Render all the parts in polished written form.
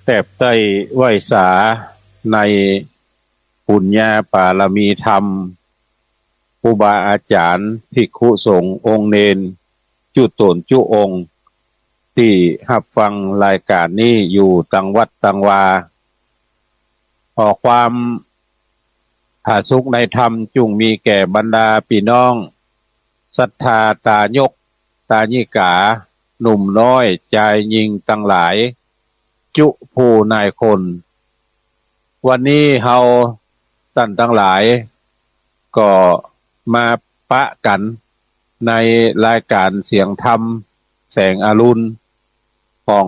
แตบเต้ยไหวสาในปุญญาปารมีธรรมครูบาอาจารย์ภิกขุสงฆ์องค์เนนจุตนจุองค์ที่รับฟังรายการนี้อยู่ตังวัดตังวาขอความผาสุขในธรรมจุงมีแก่บรรดาพี่น้องศรัทธาตายกตาญิกาหนุ่มน้อยใจยิงตั้งหลายจุผู้นายคนวันนี้เฮาท่านทั้งหลายก็มาปะกันในรายการเสียงธรรมแสงอรุณของ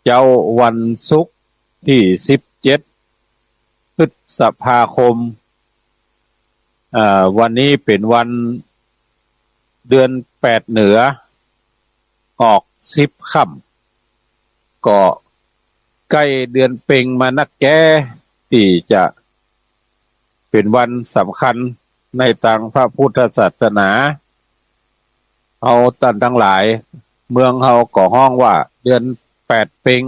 เจ้าวันศุกร์ที่17พฤษภาคมวันนี้เป็นวันเดือน8เหนือออก10ค่ำก็ใกล้เดือนเพ็งมานักแก่ที่จะเป็นวันสำคัญในทางพระพุทธศาสนาเอาท่านทั้งหลายเมืองเฮาก็ห้องว่าเดือน8เพ็ง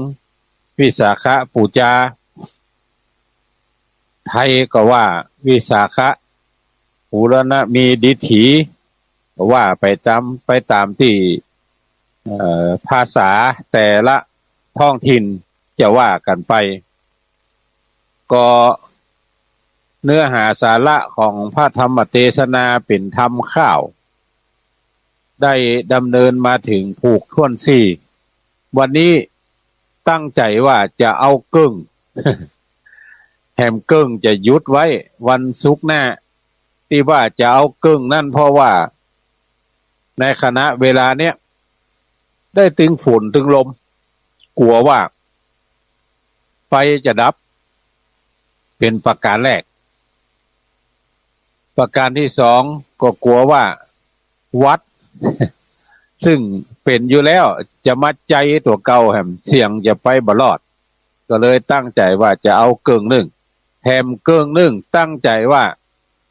วิสาขบูชาไทยก็ว่าวิสาขบูรณมีดิถีว่าไปตามที่ภาษาแต่ละท้องถิ่นจะว่ากันไปก็เนื้อหาสาระของพระธรรมเทศนาเป็นธรรมข้าวได้ดำเนินมาถึงผูกท่วนสี่วันนี้ตั้งใจว่าจะเอากึ่ง แหมกึ่งจะยุดไว้วันศุกร์หน้าที่ว่าจะเอากึ่งนั่นเพราะว่าในขณะเวลาเนี้ยได้ถึงฝนถึงลมกลัวว่าไฟจะดับเป็นประการแรกประการที่สองก็กลัวว่าวัด ซึ่งเป็นอยู่แล้วจะมัดใจตัวเก่าแหมเสี่ยงจะไปบลอดก็เลยตั้งใจว่าจะเอาเกิงหนึ่งแถมเกิงหนึ่งตั้งใจว่า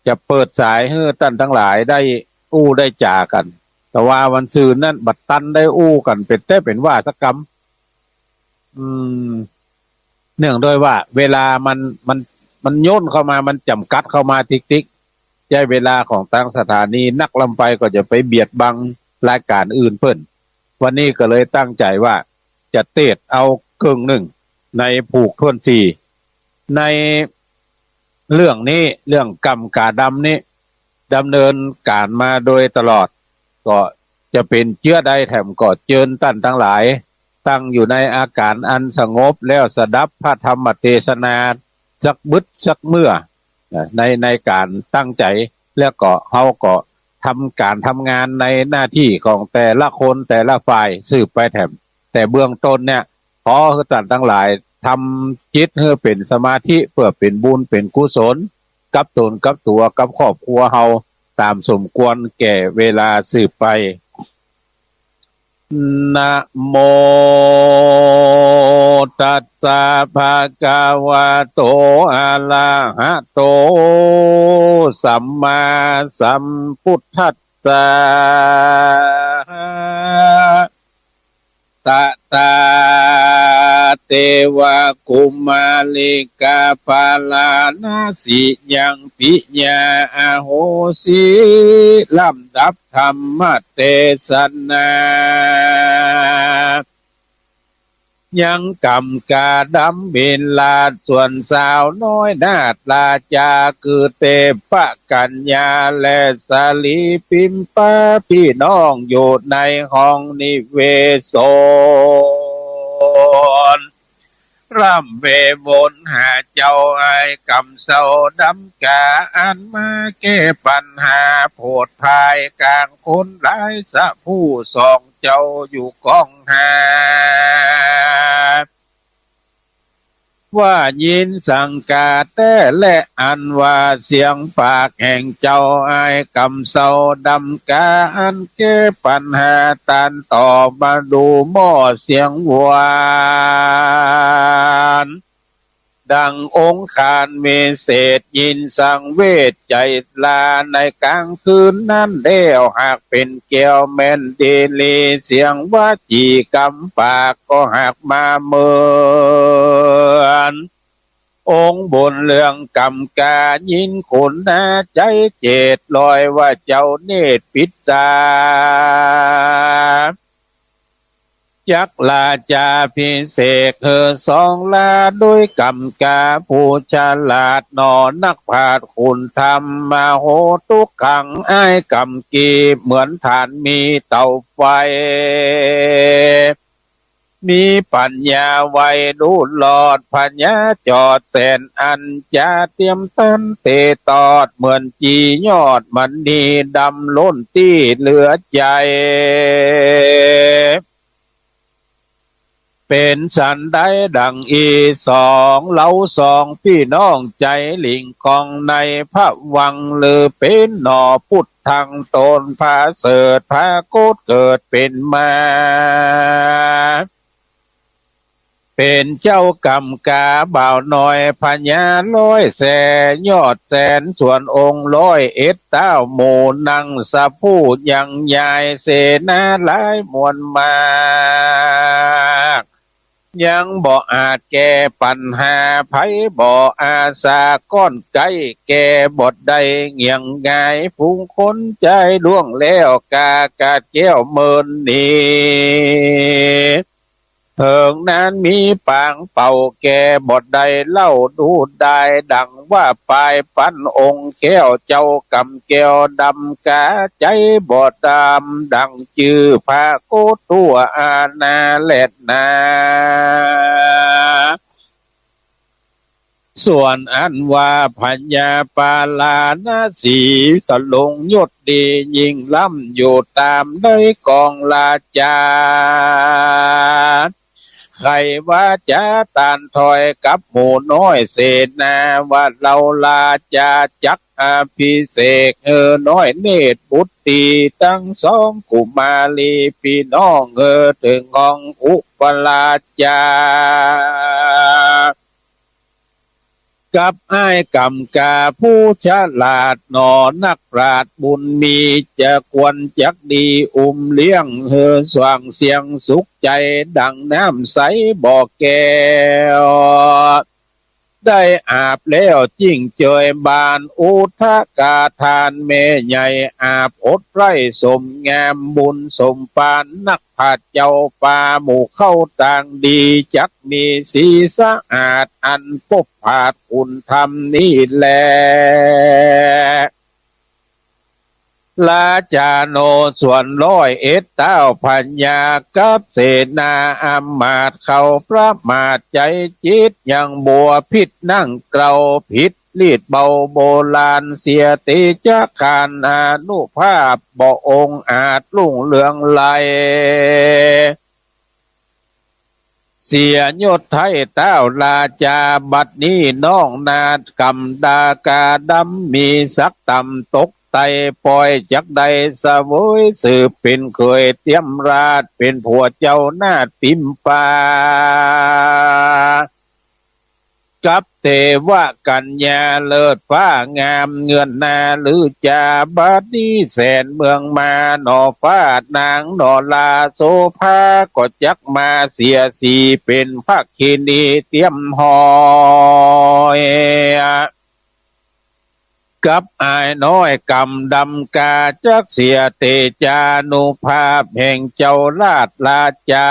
จะเปิดสายให้ท่านทั้งหลายได้อู้ได้จากันแต่ว่าวันซื่นนั้นบัดตันได้อู้กันเป็นแต่เป็นว่าสักกรรมเนื่องด้วยว่าเวลามันโยนเข้ามามันจำกัดเข้ามาติ๊กๆใช้เวลาของทางสถานีนักลำไปก็จะไปเบียดบังรายการอื่นเพิ่นวันนี้ก็เลยตั้งใจว่าจะเทศเอาครึ่งหนึ่งในผูกท่วนสี่ในเรื่องนี้เรื่องกรรมกาดำนี้ดำเนินการมาโดยตลอดก็จะเป็นเชื้อใดแถมก็เจิญท่านทั้งหลายตั้งอยู่ในอาการอันสงบแล้วสดับพระธรรมเทศนาสักบึดสักเมื่อในการตั้งใจแล้วก็เฮาก็ทำการทำงานในหน้าที่ของแต่ละคนแต่ละฝ่ายสืบไปแถมแต่เบื้องต้นเนี่ยขอให้ท่านทั้งหลายทำจิตให้เป็นสมาธิเพื่อเป็นบุญเป็นกุศลกับตนกับตัวกับครอบครัวเฮาตามสมควรแก่เวลาสืบไปนะโมตัสสะภะคะวะโตอะระหะโตสัมมาสัมพุทธัสสะตะตาเตวะกุมาลิกาภาลานาสิยังปิญาอโหสิลำดับธรรมเทศนายังกำกาดำเบนลาดส่วนสาวน้อยนาดลาจาคือเตปะกัญญาและสาลีปิมปะพี่น้องอยู่ในห้องนิเวศนร่ำเววนหาเจ้าไอ้กำเศร้าดำกาอันมาแก้ปัญหาโพดภายกลางคนหลายสะผู้สองเจ้าอยู่กองหาว่ายินสังกาแต่และอันว่าเสียงปากแห่งเจ้าไอ้กำเศร้าดำกาอันแก้ปัญหาตันต่อมาดูหม้อเสียงหวาน ดังองค์คานเมเศษยินสังเวชใจลาในกลางคืนนั้นเดียวหากเป็นแก้วแม่นเดลีเสียงว่าจีกำปากก็หากมาเมินองค์บนเรื่องกำกายินขุนนาใจเจตลอยว่าเจ้าเนตรปิดตาจักลาจาพิเศษสองลาด้วยกำกาผู้ฉลาดนอนักพาดคุณธรรมมาโหทุกขังอ้ายกำกีเหมือนฐานมีเตาไฟมีปัญญาไว้ดูหลอดปัญญาจอดแสนอันจะเตรียมตันเตตอดเหมือนจียอดมันนีดำล้นที่เหลือใจเป็นสันได้ดังอีสองเล่าสองพี่น้องใจหลิงกองในพระวังหรือเป็นหน่อพุทธังตนพาเสดพาโกดเกิดเป็นมาเป็นเจ้ากำกาบ่าวน้อยพญาร้อยแสยอดแสนส่วนองค์ร้อยเอ็ดเต้าหมู่นังสะพูดยังยายเสนาหลายมวลมากยังบ่อาจแก้ปัญหาไผบ่อาสาก้อนไก่แก่บทใดเงียงง่ายผู้คนใจล่วงแล้วกากาแก้วเมินนี้เถิงนั้นมีปางเป่าแก่บทใดเล่าดูได้ดังว่าปลายปันองค์แก้วเจ้ากำแก้วดำกาใจบทดำดังจื้อพาโกตัวอาณาเล็ดนาส่วนอันว่าพญาปาลานาสีสลงยศดียิ่งล้ำอยู่ตามได้กองลาจาใครว่าจะตานถอยกับหมู่น้อยเสนาว่าเราลาจาจักอภิเษกน้อยเนตรบุตรีตั้งสองกุมาลีพี่น้องถึงองอุปราชากับอ้ายกำกาผู้ฉลาดหนอนักปราชญ์บุญมีจะควรจักดีเลี้ยงสว่างเสียงสุขใจดังน้ำใสบ่อแก้วได้อาบแล้วจิ้งเจยบานอุทกาทานแม่ใหญ่อาบอดไร่สมงามบุญสมปานนักผาดเจ้าป่าหมู่เข้าต่างดีจักมีสีสะอาดอันปบผาดคุณธรรมนี่แลลาจาโนส่วนร้อยเอ็ดเต้าพัญญากับเสนาอามาตเขาพระมาตใจจิตยังบัวพิษนั่งเกลาผิดลีดเบาโบราณเสียติจักขานอานุภาพบ่องอาจลุ่งเรืองไหลเสียยศไทยเต้าลาจาบัดนี้น้องนากำดากาดำมีสักต่ำตกไตปล่อยจักใดสะวยสืบเป็นเคยเตรียมราชเป็นผัวเจ้าหน้าปิมปากับเทวกัญญาเลิศฟ้างามเงินนาหรือจาบัดนี้แสนเมืองมาหนอฟ้านางหนอลาโซภาก็จักมาเสียสีเป็นภาคินีเตรียมหอยกับอายน้อยกำดำกาจักเสียเตจานุภาพแห่งเจ้าราชลาจา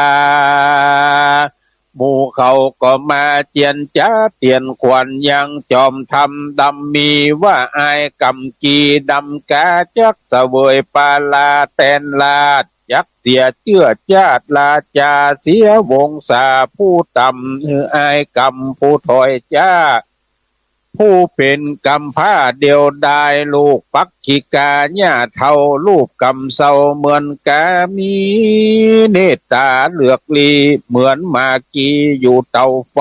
หมู่เขาก็มาเจียนจ้าเตียนขวัญยังจอมทำดำมีว่าอายกำกีดำกาจักเสวยปาลาแตนลาดจักเสียเชื่อจาดลาจาเสียวงศาผู้ต่ำอายกำผู้ถอยจ้าผู้เป็นกำผ้าเดียวดายลูกปักขิกาญาเท่าลูกกำเศร้าเหมือนกามีเนตตาเหลือกลีเหมือนมากีอยู่เตาไฟ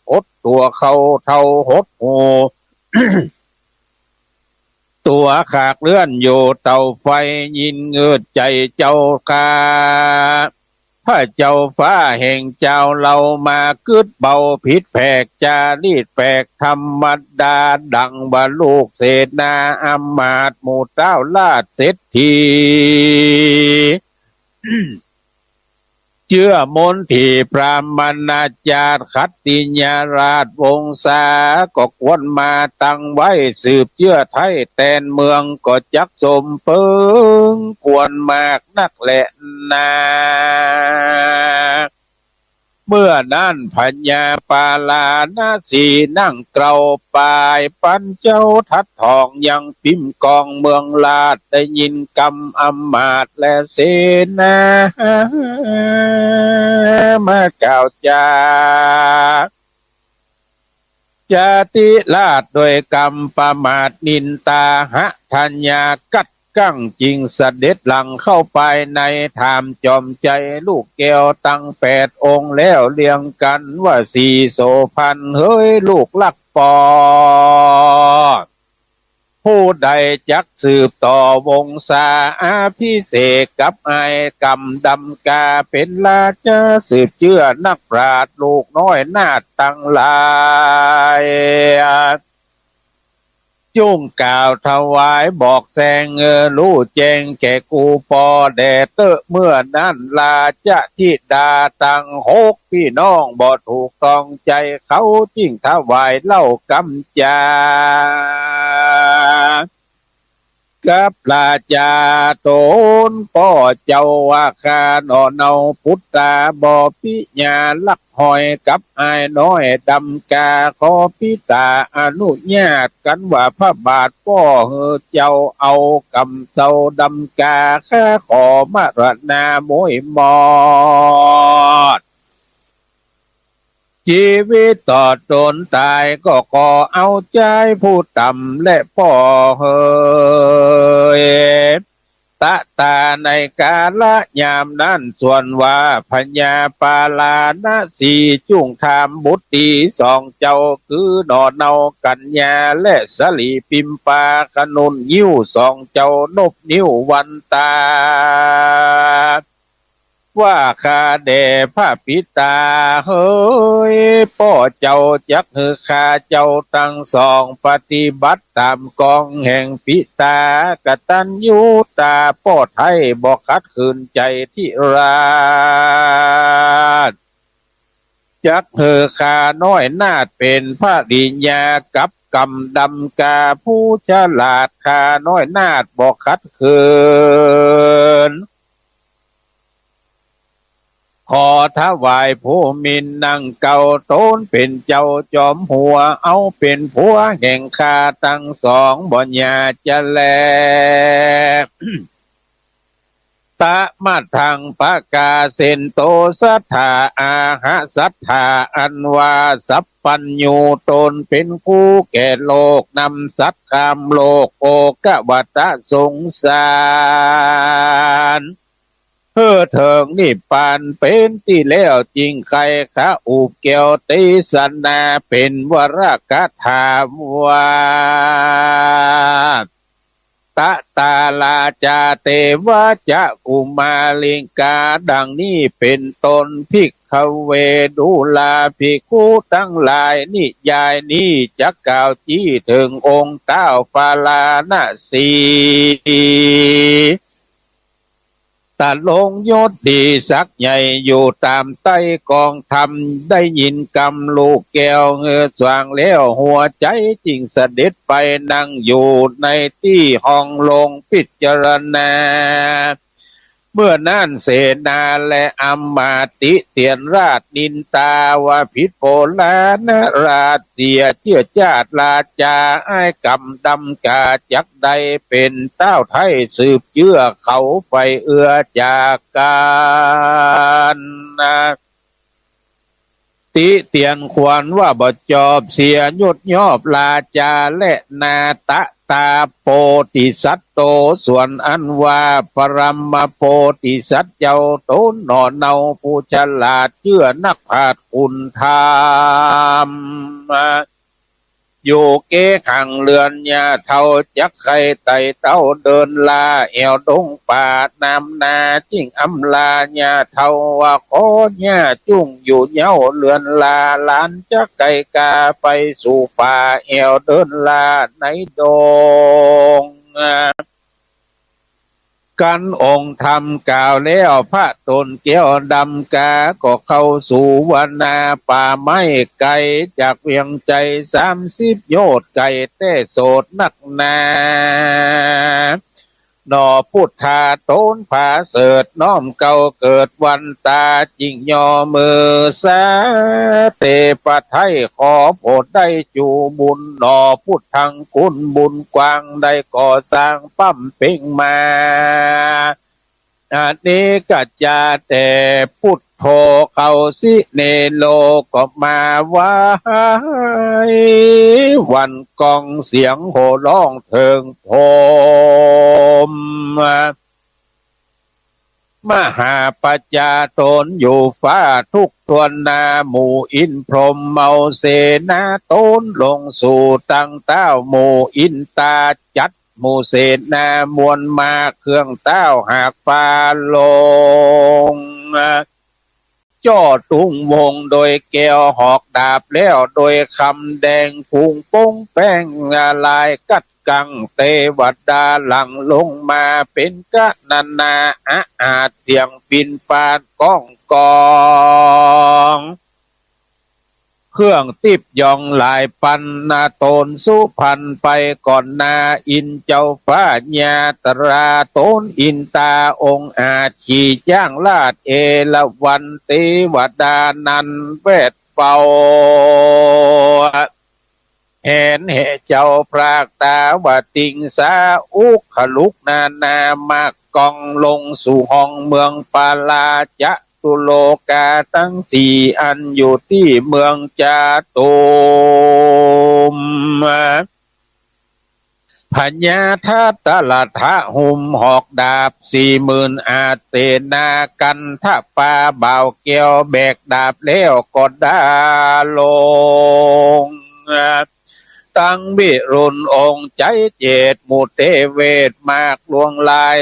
หดตัวเขาเท่าหดหู ตัวขากเลื่อนอยู่เตาไฟยินเงืดใจเจ้าคา พระเจ้าฟ้าแห่งเจ้าเรามากึดเบาผิดแผกจารีตแปลกธรรมดาดังบาลูกเศนาอำมาตย์หมู่เต้าลาดเศรษฐี เชื่อมนที่พระมนาจารย์ขัตติญาราชวงศาก็ควรมาตั้งไว้สืบเชื่อไทยแตนเมืองก็จักสมเพิงควรมากนักแหละนาเมื่อนั้นพญาปาลานาสีนั่งเกลาปลายปันเจ้าทัดทองยังพิมพ์กองเมืองลาดได้ยินกำอำมาตย์และเสนามาก่าวจาจาติลาดโดยกรรมประมาทนินตาหะทัญญากัดกั้งจริงเสด็จหลังเข้าไปในถามจอมใจลูกแก้วตั้ง8 องค์แล้วเรียงกันว่าสี่โสพันเฮ้ยลูกลักปอผู้ใดจักสืบต่อวงศาอาภิเษกกับไอกำดำกาเป็นราชาสืบเชื่อนักปราชญ์ลูกน้อยนาฏตั้งหลายจุ่งกล่าวถวายบอกแสงรู้แจ้งแก่กูปอแดเตอเมื่อนั้นลาจะทิดาตั้ง6 พี่น้องบ่ถูกต้องใจเขาจิ้งถวายเล่ากำจากับราชาโตนป่อเจ้าว่าคานอเนาพุทธาบ่อปิญาลักหอยกับไอ้น้อยดำกาขอพิตาอนุญาตกันว่าพระบาทป่อเจ้าเอากำเจ้าดำกาข้าขอมารณามวยมอดชีวิตต่อตนตายก็ขอเอาใจผู้ต่ำและพ่อเฮยตะตาในกาละยามนั้นส่วนว่าพญาปาลานะสีจุงธรรมบุตรี2 เจ้าคือนอเนากัญญาและสลีปิมปาขนุนยิ้ว2 เจ้านบนิ้ววันตาว่าข้าแด่พระปิตาเฮ้ยพ่อเจ้าจักคือข้าเจ้าทั้ง2ปฏิบัติตามกองแห่งปิตากตัญญูตาพ่อไทยบอกขัดขืนใจที่ราชจักเธอข้าน้อยนาดเป็นพระดิญญากับกำดำกาผู้ฉลาดข้าน้อยนาดบอกขัดขืนขอถวายผู้มินนั่งเก่าโตนเป็นเจ้าจอมหัวเอาเป็นผัวแห่งข้าทั้ง2บ่ญาจะแล ตะมาทังปะกาเซนโตสัทธาอาหะสัทธาอันว่าสัพพัญญูตนเป็นคู่แก่โลกนำสัตว์คำโลกโอกวัตสงสารเพื่อเถิงนิพพานเป็นที่แล้วจริงใครข้าอุบเกี่ยวติสนาเป็นวรกถามว่าตะตาลาจาเตวะจะกุมาลิงกาดังนี้เป็นตนภิกขเวดูลาภิกขุทั้งหลายนิยายนี้จะกล่าวจี้ถึงองค์เต้าฟาลานะสีตาลงยศดีสักใหญ่อยู่ตามใต้กองธรรมได้ยินกำลูกแก้วสว่างแล้วหัวใจจริงเสด็จไปนั่งอยู่ในที่ห้องลงพิจารณาเมื่อนั่นเสนาและอำมาติเตียนราชนินตาว่าผิดโพลานราชเสียเชื่อจาดลาจาไอ้กำดำกาจักใดเป็นเต้าไทยสืบเชื่อเขาไฟเอื้อจากการติเตียนควรว่าบ่จอบเสียยุดยอบลาจาและนาตะตาโพธิสัตโตส่วนอันว่าปรมโพธิสัตเจ้าโตนอเนาผู้ฉลาดเชื่อนักปราชญ์คุณธรรม อยู่เก้ขังเรือนยาเท่าจักไข่ไต่เต้าเดินลาแอวดงป่านำนาจิ้งอำลายาเท่าว่าขอญาจุ้งอยู่เหย้าเรือนลาหลานจักไก่กาไปสู่ป่าแอวเดินลาในดงกันองค์ธรรมกล่าวแล้วพระตนแก้วดำกาก็เข้าสู่วนาป่าไม้ไก่จากเวียงใจ30 โยชน์ไก่แต่โสดนักหนาหนอพุทธาโตนผาเสดน้อมเก่าเกิดวันตาจิงยอมือสาเตปะไทยขอโปรดได้จูบุญหนอพุทธังคุณบุญกว้างได้ก่อสร้างปั้มเป่งมาอันนี้กัจจาแต่พุทโธเขาสิเนโลก็มาว่าวันกองเสียงโห่ร้องเถิงโพมมหาปัจจาตนอยู่ฟ้าทุกทวนนาหมู่อินพรหมเมาเสนาตนลงสู่ตั้งเต้าหมู่อินตาจัดหมู่เสนามวลมาเครื่องเต้าหากฟ้าลงจ่อตุงวงโดยแก้วหอกดาบแล้วโดยคำแดงพุงป้งแป้งลายกัดกังเทวดาหลังลงมาเป็นกะนานาอาจเสียงปินปานก้องกองเครื่องติบยองหลายปันนาโตนสุพันไปก่อนนาอินเจ้าฟ้าญาตราโตนอินตาองค์อาจขี่จ้างลาดเอละวันเทวดานันเวทเฝ้าเห็นเหเจ้าพรากตาว่าติงสาอุขลุกนานามากกองลงสู่ห้องเมืองปาลาจะตุโลกาทั้ง4อันอยู่ที่เมืองจาตุมพญาทัตตลทะหุมหอกดาบ40,000อาจเสนากันถ้าปาบ่าวเกี่ยวแบกดาบแล้วก็ดาลงตั้งวิรุณองค์ใจเจตมุเตเวทมากลวงลาย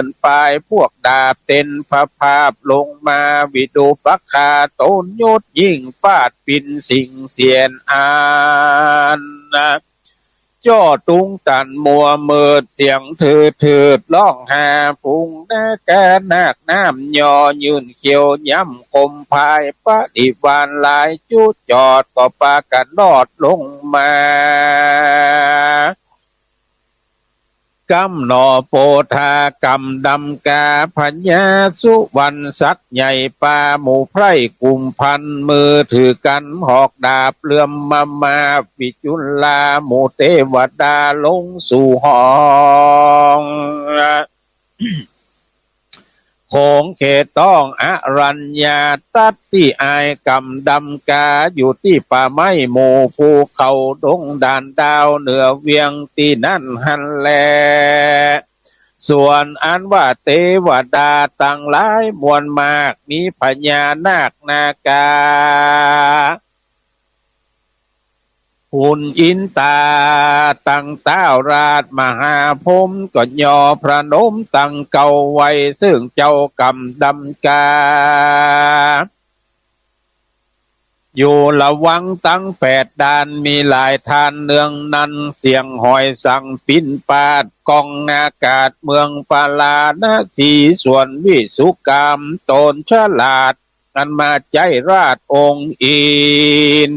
30,000ปลายพวกดาบเต็นพระภาพลงมาวิดูปักขาโตนยศยิ่งฟาดปินสิงเสียนอานจ่อตุงตันมัวเมิดเสียงถืดร้องหาพุงหน้าแกนาคน้ำยอยืนเขียวย้ำคมพายปะดิวานลายจุดจอดก็ปากันลอดลงมากำหนอโปธากำดำกาพญาสุวรรณศักดิ์ใหญ่ปาหมู่ไพร่กลุ่มพันมือถือกันหอกดาบเลื่อมมาวิจุลาหมู่เทวดาลงสู่ห้องของเขตต้องอรัญญาตัดที่อายกำดำกาอยู่ที่ป่าไม้หมู่ภูเขาดงด่านดาวเหนือเวียงที่นั่นหันแลส่วนอันว่าเทวดาต่างหลายมวลมากมีพญานาคนาคาหุ่นอินตาตั้งเต้าราชมหาพรหมก็ย่อพระนมตั้งเก่าไว้ซึ่งเจ้ากำดำกาอยู่ระวังตั้ง8ด่านมีหลายทานเนืองนั้นเสียงหอยสั่งปิ้นปาดกองอากาศเมืองปาลานะสีส่วนวิสุกรรมตนฉลาดกันมาใจราชองค์อิน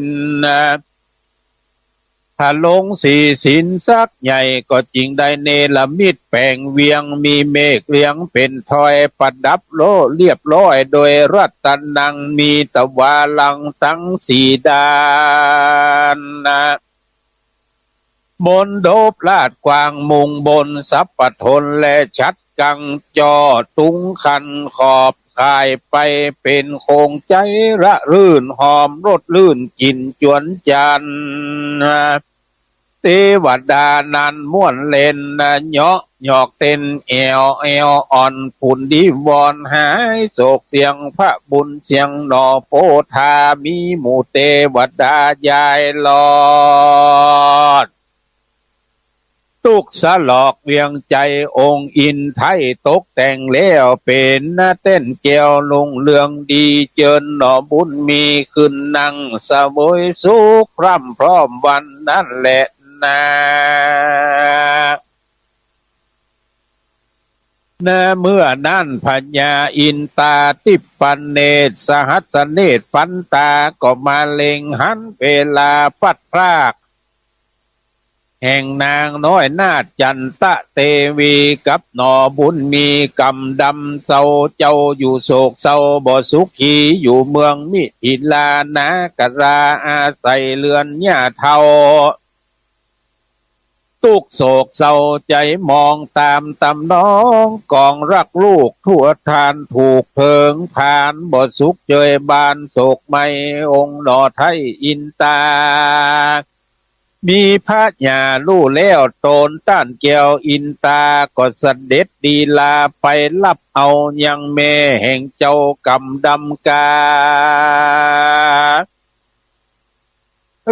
ถ้าลงสินสักใหญ่ก็จริงได้เนรมิตแปลงเวียงมีเมฆเลี้ยงเป็นทอยประดับโลเรียบร้อยโดยรัตนังมีตะวาลังทั้ง4ด้านบนโดบลาดกวางมุงบนสัพปทนและชัดกังจอตุงคันขอบคายไปเป็นโคงใจระรื่นหอมรสลื่นกินจวนจันเทวดานันม่วนเล่นเหาะ หยอกเต้นแอวอ่อนผุนดีวอนหายโศกเสียงพระบุญเสียงหนอโพธามีหมู่เทวดายายหลอดตุกสลอกเวียงใจองค์อินไทยตกแต่งแล้วเป็นนาเต้นเกี่ยวลงเรืองดีเจิญหนอบุญมีขึ้นนั่งสวยสุขพร่ำพร้อมวันนั้นแหละนาเมื่อนั้นพญาอินตาติปปันเนตสหัสเนตปันตาก็มาเล็งหันเวลาพัดพรากแห่งนางน้อยนาฏจันตะเตวีกับหนอบุญมีกำดำเศร้าเจ้าอยู่โศกเศร้าบ่สุขีอยู่เมืองมิถิลานากราอาศัยเรือนหญ้าเทาตุกโศกเศร้าใจมองตามตำน้องกองรักลูกทั่วทานถูกเพิงผ่านบ่สุขเจยบานโศกไม่องค์หนอไทยอินตามีพระญาลู่แล้วโตนต้านเกี่ยวอินตาก็เสด็จดีลาไปรับเอายังแม่แห่งเจ้ากำดำกา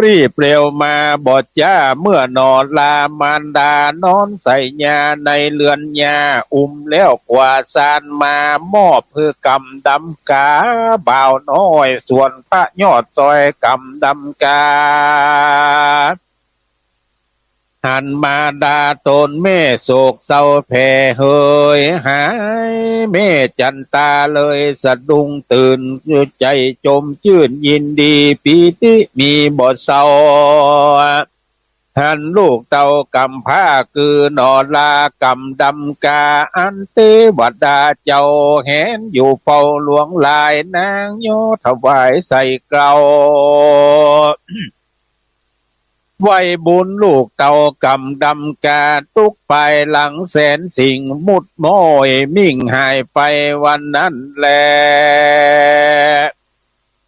รีบเร็วมาบอดจ้าเมื่อนอนลามารดานอนใส่ยาในเรือนยาแล้วกว่าสานมามอบเพื่อกำดำกาบ่าวน้อยส่วนพระยอดซอยกำดำกาหันมาดาตนแม่โศกเศร้าแผ่เฮยหายแม่จันตาเลยสะดุ้งตื่นใจจมชื่นยินดีปีติมีบ่เศร้าหันลูกเต่ากำผ้าคือนอลากำดำกาอันเตวดาเจ้าแหนอยู่เฝ้าหลวงลายนางโยถวายใส่เกลาไว้บุญลูกเต่ากำดำกาตุกไปหลังแสนสิ่งมุดโมยมิ่งหายไปวันนั้นแล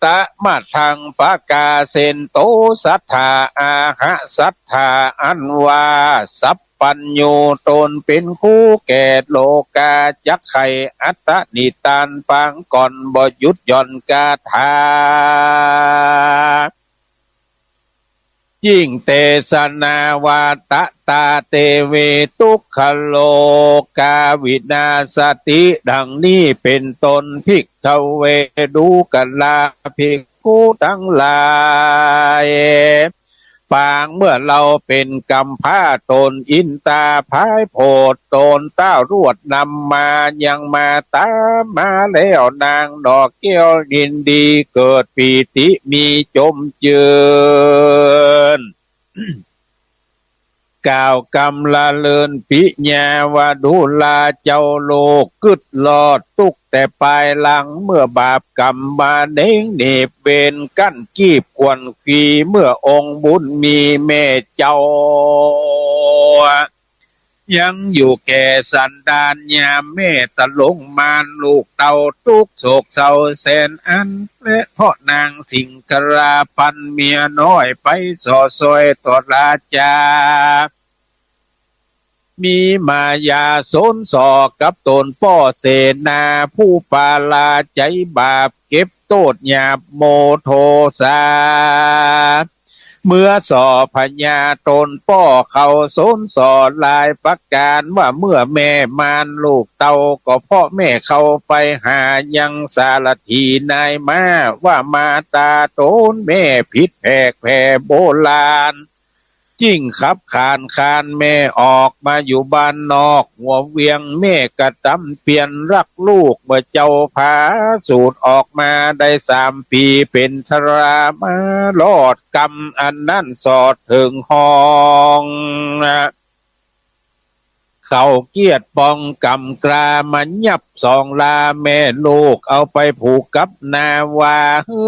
ตะมาทางปากาเซนโตสัทธาอาหะสัทธาอันวาสัพปัญโยตนเป็นคู่แก่โลกาจักไขอัตตนิตานปังก่อนบ่หยุดย่อนกาถายิ่งเตสนาวาตะตาเตเวทุกขโลกาวินาสติดังนี้เป็นตนภิกขเวดูกัลาภิกขุทั้งหลายปางเมื่อเราเป็นกำพร้าตนอินตาพายโพดตนเต้ารวดนำมายังมาตามมาแล้วนางดอกแก้วยินดีเกิดปีติมีจมเจือนกล่าวกำละเลินปิญญาวาดุลาเจ้าโลกกึดลอดตุกแต่ปลายหลังเมื่อบาปกรรมมาเด้งเนบเบนกั้นกีบกวนขีเมื่อองค์บุญมีแม่เจ้ายังอยู่แก่สันดานยามแม่ตะลงมานลูกเต่าทุกโศกเศร้าแสนอันและเพราะนางสิงคราพันเมียน้อยไปส่อซอยต่อราชามีมายาสนสอกับตนป้อเสนาผู้ปาลาใจบาปเก็บโทษหยาบโมโทสาเมื่อสอพญาตนป้อเขาสนสอลายประการว่าเมื่อแม่มานลูกเต่าก็พ่อแม่เขาไปหายังสารทีนายมาว่ามาตาโตนแม่ผิดแผกแผ่โบราณจิ้งขับคานแม่ออกมาอยู่บ้านนอกหัวเวียงแม่กระตำเปลี่ยนรักลูกเมื่อเจ้าพาสูตรออกมาได้3 ปีเป็นทรามาลอดกรรมอันนั้นสอดถึงห้องเขาเกียดปองกำกลามันยับสองลาแม่ลูกเอาไปผูกกับนาวา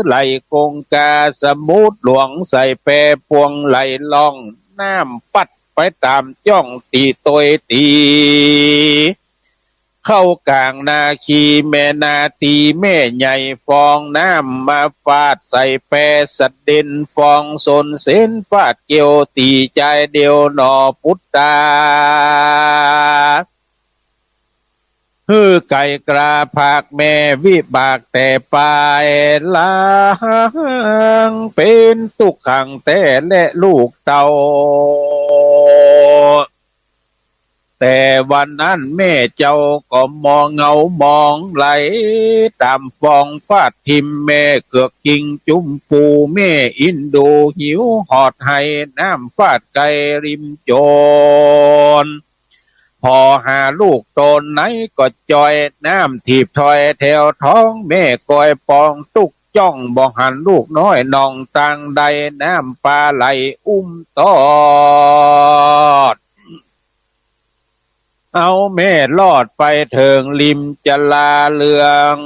ไหลกงกาสมุดหลวงใส่แปรพวงไหลล่องน้ำปัดไปตามจ้องตีตยตี เข้ากลางนาคีแม่นาตีแม่ใหญ่ฟองน้ำมาฟาดใส่แปรสัดเด่นฟองสนเส้นฟาดเกี่ยวตีใจเดียวหนอพุทธาฮือไก่กราภาคแม่วิบากแต่ปลายลางเป็นตุกขังแต่และลูกเต่าแต่วันนั้นแม่เจ้าก็มองเงามองไหลตามฟองฟาดทิมแม่เกือกกิ่งจุ้มปูแม่อินโดหิวหอดให้น้ำฟาดไก่ริมโจรพอหาลูกโตนไหนก็จอยน้ำถีบถอยแถวท้องแม่ก้อยปองตุกจ้องบ่หันลูกน้อยนองตังใดน้ำปลาไหลตอดเอาแม่ลอดไปเถิงริมจะลาเลือง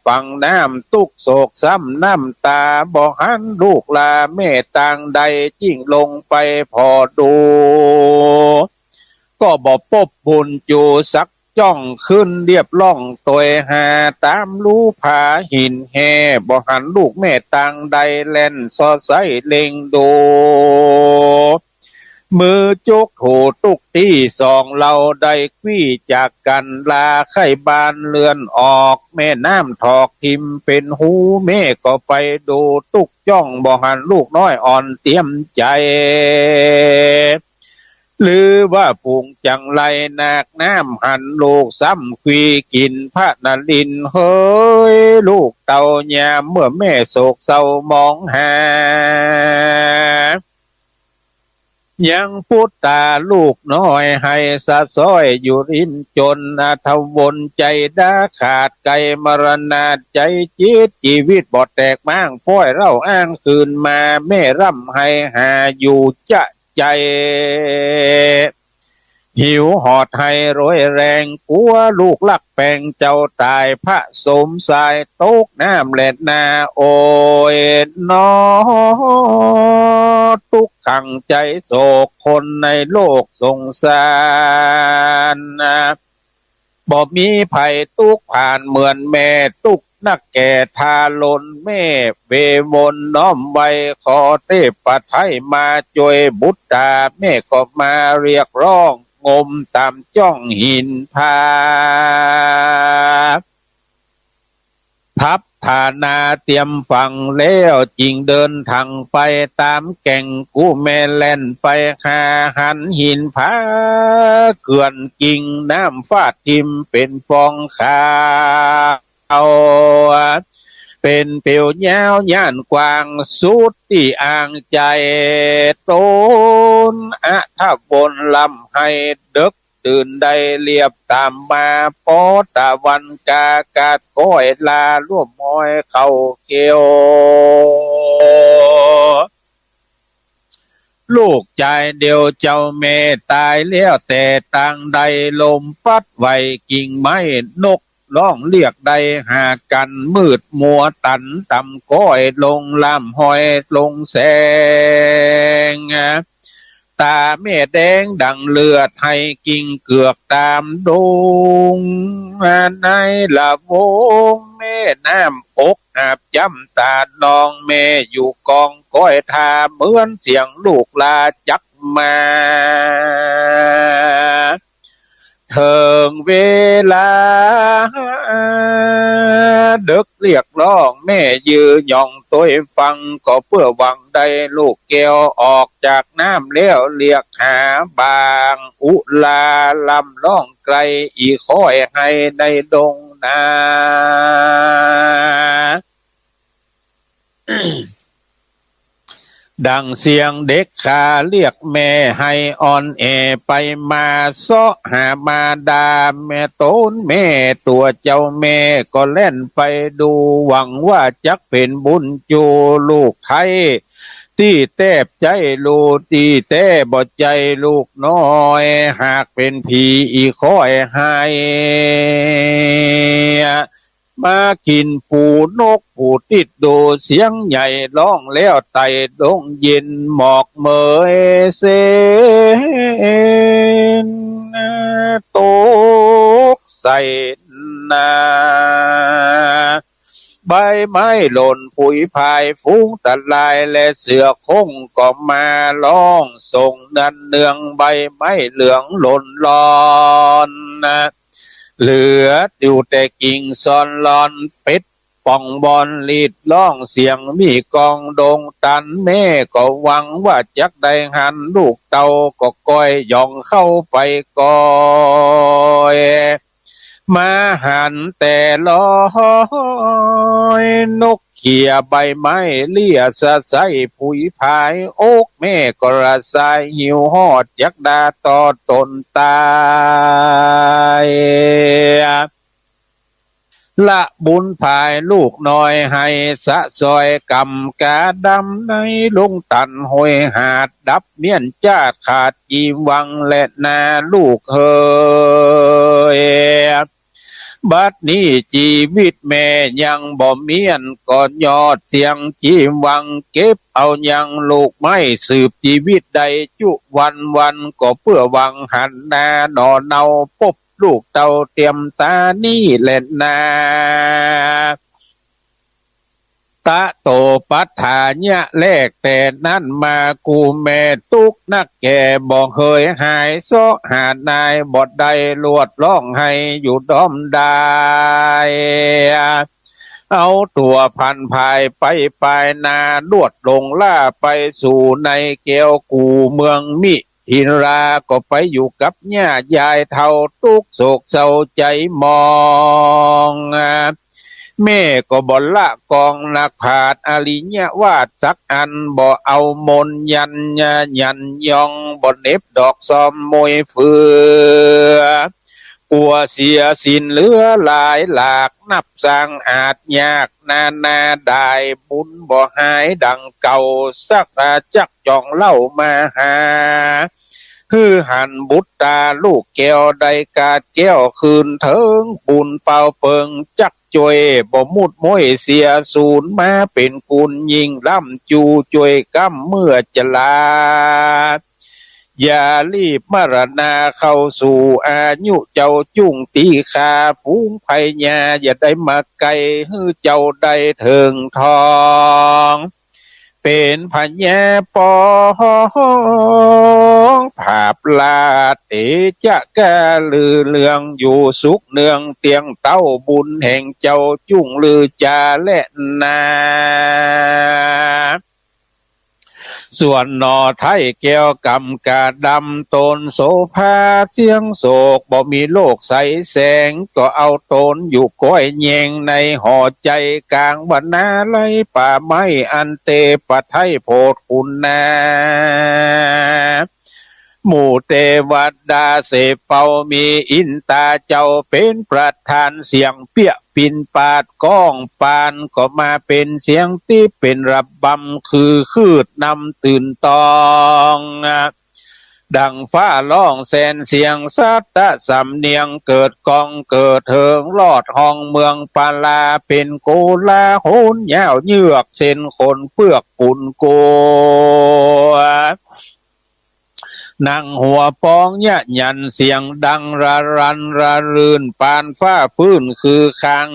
ฝั่งน้ำตุกโศกซ้ำน้ำตาบ่หันลูกลาแม่ต่างใดจิ้งลงไปพอดูก็บ่ปบบุญจูสักจ้องขึ้นเรียบล่องตัวหาตามรู้ผาหินแห่บ่หันลูกแม่ต่างใดแล่นซอไซเล็งดูมือจุกโหตุกที่สองเราได้ควี่จากกันลาไข่บานเลือนออกแม่น้ำถอกทิมเป็นหูแม่ก็ไปดูตุกจ้องบ่หันลูกน้อยอ่อนเตรียมใจหรือว่าปุงจังไรนาคน้ำหันลูกซ้ำควีกินพระนลินเฮ้ยลูกเต่ายามเมื่อแม่โศกเศร้ามองหายังพุทธาลูกน้อยให้สะซ้อยอยู่รินจนทวนใจดาขาดไกมรณาใจจิตชีวิตบอดแตกมั่งพ้อยเล่าอ้างคืนมาแม่ร่ำให้หาอยู่จะใจหิวหอดให้ร้อยแรงกลัวลูกลักแปงเจ้าตายพระสมสายตกน้ำแหลดนาโอยนอทุกขังใจโศกคนในโลกสงสารบ่มีภัยตุกผ่านเหมือนแม่ตุกนักแก่ทาลนแม่เววนน้อมไว้ขอเทพปัทไทยมาจวยบุตรแม่ก็มาเรียกร้องงมตามจ้องหินพาพับฐานาเตรียมฟังแล้วจริงเดินทางไปตามแก่งกูแม่แล่นไปหาหันหินผาเกลื่อนกิ่งน้ำฟาดทิมเป็นฟองขาวเป็นเปียวยาวย่านกว้างสุดที่อ่างใจต้นถ้าบนลำให้ดึกตื่นได้เรียบตามมาปอตะวันกากาดก้อยลาร่วมมอยเข้าเกี่ยวลูกใจเดียวเจ้าแม่ตายแล้วแต่ต่างใดลมพัดไหวกิ่งไม้นกร้องเรียกใดหากันมืดมัวตันต่ำก้อยลงลำหอยลงแสงตาแม่แดงดังเลือดให้กิ่งเกือกตามดงในละวงแม่น้ำอกอาบย้ำตานองแม่อยู่กองก้อยทาเหมือนเสียงลูกลาจักมาเถิงเวลาดึกเรียกร้องแม่ยืย่องตัวฟังก็เพื่อหวังได้ลูกแก้วออกจากน้ำแล้วเรียกหาบางอุลาลำล่องไกลอีค่อยให้ในดงนาดังเสียงเด็กขาเรียกแม่ให้อ่อนแอไปมาเสาะหามาดาแม่ต้นแม่ตัวเจ้าแม่ก็เล่นไปดูหวังว่าจักเป็นบุญจูลูกไทยที่แทบใจลูกที่แทบบ่ใจลูกน้อยหากเป็นผีอีค่อยให้มากินปูนกปูติดโดเสียงใหญ่ร้องแล้วไต่ดงเย็นหมอกเมยเสนตก ใส่นาใบไม้หล่นผุยพายฟุ้งตะลายและเสือคงก็มาร้องส่งนันเนืองใบไม้เหลืองหล่นลอนนะเหลืออยู่แต่กิ่งซอนลอนเป็ดป่องบอลลีดร้องเสียงมีกองดงตันแม่ก็หวังว่าจักได้หันลูกเต่าก็ก้อยย่องเข้าไปก้อยมาหันแต่ลอยนกเขี่ยใบไม้เลี่ยสะใสผุยพายโอกแม่ก็ระสายหิวหอดยักดาต่อตนตายละบุญภายลูกน้อยให้สะซอยกำกาดำในลงตันหอยหาดดับเมียนจาดขาดจีวังและนาลูกเฮยบัดนี้ชีวิตแม่ยังบ่เมียนก่อนยอดเสียงจีวังเก็บเอายังลูกไม่สืบชีวิตใดจุวันก็เพื่อหวังหันหน้าหนอเนาปบลูกเต่าเตรียมตานี่แหละนาตะโตปัฏฐาเนี่ยแลกแต่นั้นมากูแม่ตุกนักแก่บอกเคยหายโซหานายบดใดลวดร้องให้อยู่ด้อมได้เอาตัวพันภายไปปลายนาลวดลงล่าไปสู่ในเกวกูเมืองมิหินราก็ไปอยู่กับย่ายายเท่าตุกโศกเศร้าใจมองแม่ก็บ่ละกองนักผาดอริญวาดสักอันบ่เอามนยันยองบ่เน็บดอกซอมมวยเฟือกลัวเสียสินเหลือหลายหลากนับสร้างอาจยากนาได้บุญบ่หายดังเก่าสักจักจ่องเล่ามาหาฮือหันบุตรตาลูกแก้วได้กาดแก้วคืนเถิงบุญเป่าเปิงจักจวยบ่มุดม้วยเสียศูนย์มาเป็นกุลยิงล่ำจูจวยก้ำเมื่อจะลาอย่ารีบมรณาเข้าสู่อายุเจ้าจุ่งตีขาฟูงไผญาอย่าได้มาไกลฮือเจ้าได้เถิงทองเป็นพญาปองภาพลาเตจะกะลือเลืองอยู่สุขเนืองเตียงเต้าบุญแห่งเจ้าจุ่งลือจาและนาส่วนนอไทยแก้วกำกาดำตนโสภาเสียงโศกบ่มีโลกใสแสงก็เอาตนอยู่ก้อยแยงในห่อใจกลางวันนาไลป่าไม้อันเตปะไทยโพดคุณนาหมู่เทวดาเสพเฝ้ามีอินตาเจ้าเป็นประธานเสียงเปี้ยปินปาดก้องปานก็มาเป็นเสียงที่เป็นระบำคือคืดนำตื่นตองดังฟ้าร้องแสนเสียงสัตตะสำเนียงเกิดกองเกิดเถิงลอดห้องเมืองปาลาเป็นโกลาโหนยาวเยือกเส้นคนเปลือกปุ่นโกนั่งหัวปองยะยันเสียงดังระรันระรื่นปานฟ้าพื้นคือคาง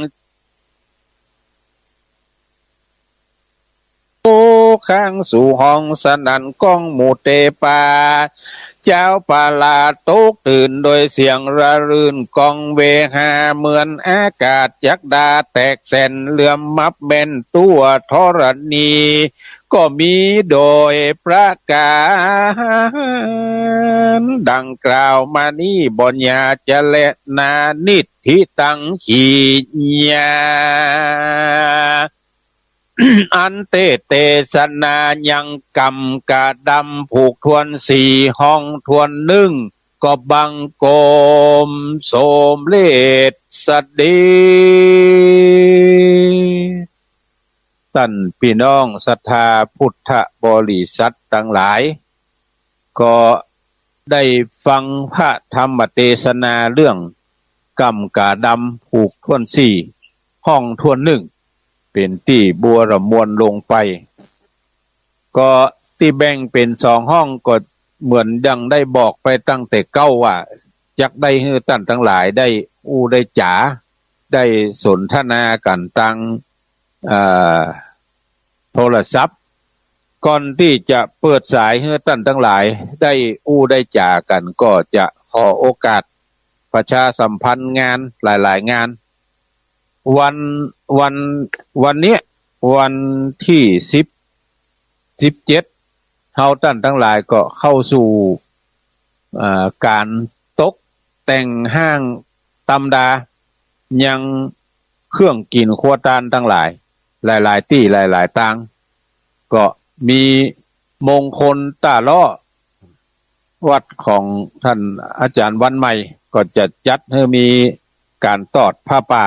โอ้ข้างสู่ห้องสนั่นก้องหมู่เตปาเจ้าปาลาตกตื่นโดยเสียงระรื่นกองเวหาเหมือนอากาศจักดาแตกแสนเหลื่อมมับเบนตัวธรณีก็มีโดยประการดังกล่าวมานี้บ่ญาจะและนานิทิตังขีญาอันเตเตสนายังกำกาดำผูกทวนสี่ห้องทวนหนึ่งก็บังโกมโสมเลศสดีท่านพี่น้องศรัทธาพุทธบริษัททั้งหลายก็ได้ฟังพระธรรมเทศนาเรื่องกำกาดำผูกทวนสี่ห้องทวนหนึ่งเป็นที่บัวระมวลลงไปก็ที่แบ่งเป็นสองห้องก็เหมือนดังได้บอกไปตั้งแต่เก้าว่าจักได้ให้ท่านทั้งหลายได้ อู้ได้จ๋าได้สนทนากันตังโทรศัพท์ก่อนที่จะเปิดสายให้ท่านทั้งหลายได้อู้ได้จ๋ากันก็จะขอโอกาสประชาสัมพันธ์งานหลายๆงานวันวันวันนี้วันที่17เฮาท่านทั้งหลายก็เข้าสู่การตกแต่งห้างตำดายังเครื่องกินครัวตานทั้งหลายหลายๆที่หลายๆตังก็มีมงคลตาล้อวัดของท่านอาจารย์วันใหม่ก็จะจัดให้มีการตอดผ้าป่า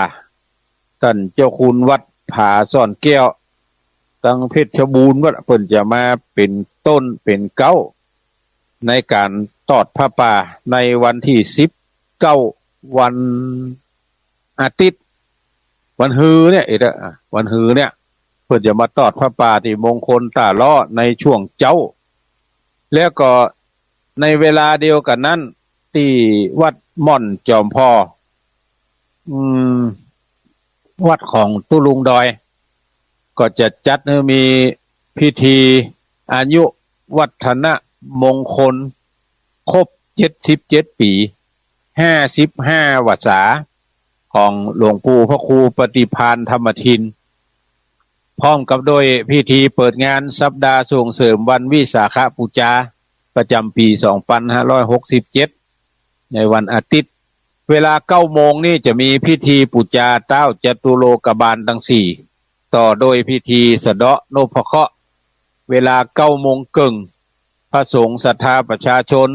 ท่านเจ้าคุณวัดผาซ่อนแก้วตั้งเพชรบูรณ์ว่าเพิ่นจะมาเป็นต้นเป็นเก้าในการตอดผ้าป่าในวันที่19วันอาทิตย์วันฮือเนี่ยวันฮือเนี่ยเพิ่นจะมาตอดผ้าป่าที่มงคลตาล้อในช่วงเจ้าแล้วก็ในเวลาเดียวกันนั้นที่วัดม่อนจอมพอวัดของตุลุงดอยก็จะจัดให้มีพิธีอายุวัฒนมงคลครบ77ปี55วรรษาของหลวงปู่พระครูปฏิภาณธรรมทินพร้อมกับโดยพิธีเปิดงานสัปดาห์ส่งเสริมวันวิสาขบูชาประจำปี2567ในวันอาทิตย์เวลา 9 โมงนี่จะมีพิธีบูชาเต้าจตุโลกบาลทั้ง4ต่อโดยพิธีสะเดาะนพเคราะห์เวลา 9 โมงครึ่งพระสงฆ์ศรัทธาประชาชน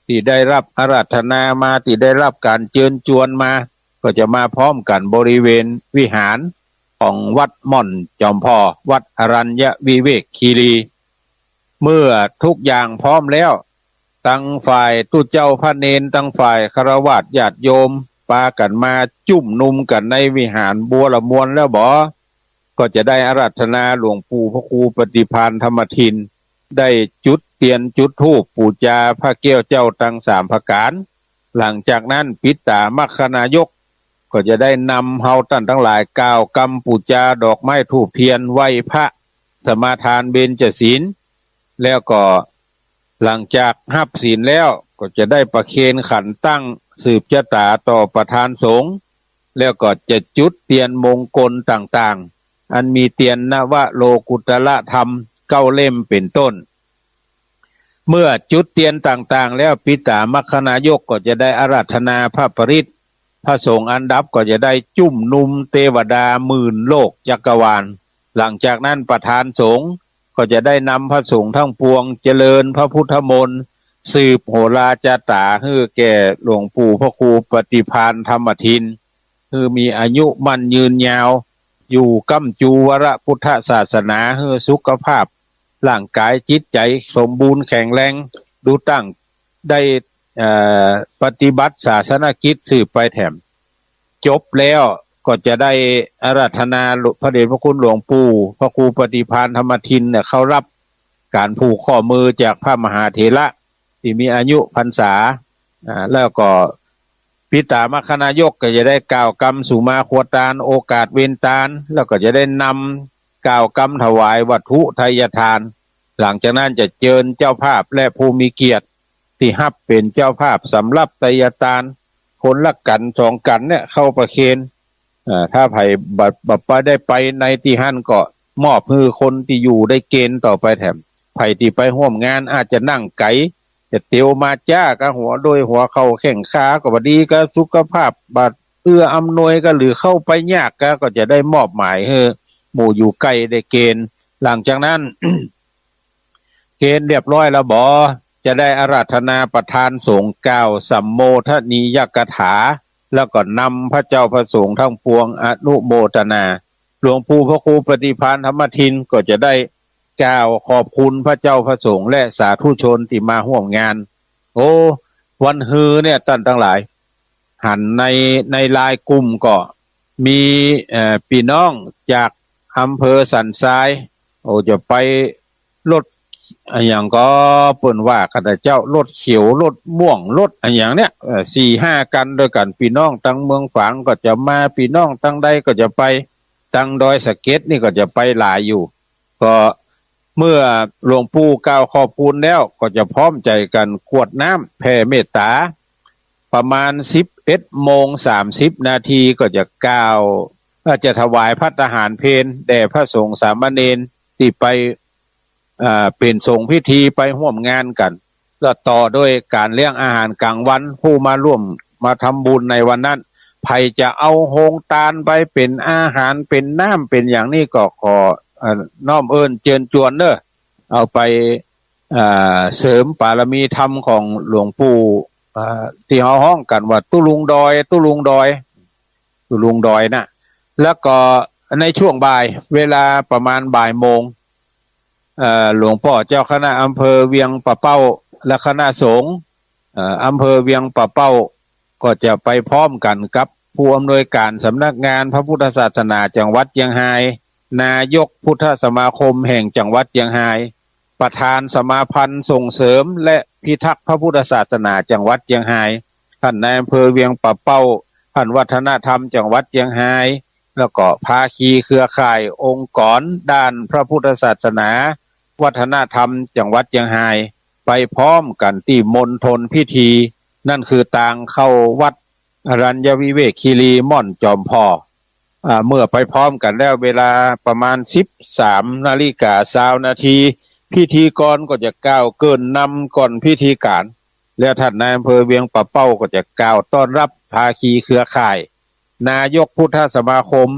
ที่ได้รับอาราธนามาที่ได้รับการเชิญชวนมาก็จะมาพร้อมกันบริเวณวิหารของวัดม่อนจอมพอวัดอรัญญวิเวกคีรีเมื่อทุกอย่างพร้อมแล้วทั้งฝ่ายตุเจ้าพระเนนทั้งฝ่ายฆราวาสญาติโยมปากันมาจุ่มนุมกันในวิหารบัวละมวนแล้วบ่ก็จะได้อาราธนาหลวงปู่พระครูปฏิภาณธรรมทินได้จุดเทียนจุดธูปบูชาพระแก้วเจ้าทั้ง3ประการหลังจากนั้นปิตามัคคณายกก็จะได้นำเฮาท่านทั้งหลายกล่าวกรรมบูชาดอกไม้ธูปเทียนไหว้พระสมาทานเบญจศีลแล้วก็หลังจากรับศีลแล้วก็จะได้ประเคนขันตั้งสืบชะตาต่อประธานสงฆ์แล้วก็จะจุดเทียนมงคลต่างๆอันมีเทียนนวโลกุตละธรรม9 เล่มเป็นต้นเมื่อจุดเทียนต่างๆแล้วปิตามัคคณายกก็จะได้อาราธนาพระปริตรพระสงฆ์อันดับก็จะได้จุ่มนุมเทวดาหมื่นโลกจักรวาลหลังจากนั้นประธานสงฆ์ก็จะได้นำพระสงฆ์ทั้งปวงเจริญพระพุทธมนต์สืบโหราจาตาให้แก่หลวงปู่พระครูปฏิภาณธรรมทินคือมีอายุมั่นยืนยาวอยู่ก้ำจูวรพุทธศาสนาให้สุขภาพร่างกายจิตใจสมบูรณ์แข็งแรงดูตั้งได้ปฏิบัติศาสนกิจสืบไปแถมจบแล้วก็จะได้อาราธนาพระเดชพระคุณหลวงปู่พระครูปฏิภาณธรรมทินเนี่ยเขารับการผูกข้อมือจากพระมหาเถระที่มีอายุพรรษาแล้วก็ปิตามัคคณายกก็จะได้กล่าวกรรมสุมาควตานโอกาสเวนตานแล้วก็จะได้นำกล่าวกรรมถวายวัตถุทายทานหลังจากนั้นจะเชิญเจ้าภาพและผู้มีเกียรติที่ฮับเป็นเจ้าภาพสำหรับทายทานคนละกัน2กันเนี่ยเข้าประเคนถ้าไผ่บัดไปได้ไปในที่หั่นก็มอบให้คนที่อยู่ได้เกณฑ์ต่อไปแถมไผ่ที่ไปร่วมงานอาจจะนั่งไกลจะเตียวมาจ้าก็หัวโดยหัวเข่าแข้งขาก็บ่ดีก็สุขภาพบาดอำนวยก็หรือเข้าไปยากก็จะได้มอบหมายให้หมู่อยู่ใกล้ได้เกณฑ์หลังจากนั้น เกณฑ์เรียบร้อยแล้วบ่จะได้อาราธนาประธานสงฆ์กล่าวสัมโมทนียกถาแล้วก็นำพระเจ้าพระสงฆ์ทั้งปวงอนุโมทนาหลวงปู่พระครูปฏิภาณธรรมทินก็จะได้กล่าวขอบคุณพระเจ้าพระสงฆ์และสาธุชนที่มาร่วมงานโอ้วันฮือเนี่ยท่านทั้งหลายหันในลายกลุ่มก็มีพี่น้องจากอำเภอสันทรายจะไปรถ อันอย่างก็เปิ้นว่าข้าพเจ้ารถเขียวรถม่วงรถอันอย่างเนี้ย4-5 กันด้วยกันพี่น้องตั้งเมืองฝางก็จะมาพี่น้องตั้งใดก็จะไปตั้งดอยสะเก็ดนี่ก็จะไปหลายอยู่ก็เมื่อหลวงปู่กล่าวขอบคุณแล้วก็จะพร้อมใจกันกรวดน้ำแผ่เมตตาประมาณ11:30 นาทีก็จะกล่าวจะถวายภัตตาหารเพลแด่พระสงฆ์สามเณรที่ไปเป็นสงฆ์พิธีไปร่วมงานกันก็ต่อด้วยการเลี้ยงอาหารกลางวันผู้มาร่วมมาทำบุญในวันนั้นใครจะเอาโฮงตาลไปเป็นอาหารเป็นน้ำเป็นอย่างนี้ก็ขอน้อมเอิญเจิญจวนเด้อเอาไปเสริมบารมีธรรมของหลวงปู่ที่เฮาฮ้องกันว่าตุลุงดอยตุลุงดอยตุลุงดอยนะแล้วก็ในช่วงบ่ายเวลาประมาณบ่ายโมงหลวงพ่อเจ้าคณะอำเภอเวียงป่าเป้าและคณะสงฆ์อำเภอเวียงป่าเป้าก็จะไปพร้อมกันกับผู้อำนวยการสำนักงานพระพุทธศาสนาจังหวัดเชียงรายนายกพุทธสมาคมแห่งจังหวัดเชียงรายประธานสมาพันธ์ส่งเสริมและพิทักษ์พระพุทธศาสนาจังหวัดเชียงรายท่านนายอำเภอเวียงป่าเป้าท่านวัฒนธรรมจังหวัดเชียงรายแล้วก็ภาคีเครือข่ายองค์กรด้านพระพุทธศาสนาวัฒนธรรมจังหวัดเชียงรายไปพร้อมกันที่มณฑลพิธีนั่นคือทางเข้าวัดอรัญญวิเวกคีรีม่อนจอมพอเมื่อไปพร้อมกันแล้วเวลาประมาณ13:20 นาทีพิธีกรก็จะกล่าวเกินนำก่อนพิธีการแล้วท่านนายอำเภอเวียงป่าเป้าก็จะกล่าวต้อนรับภาคีเครือข่ายนายกพุทธสมาคม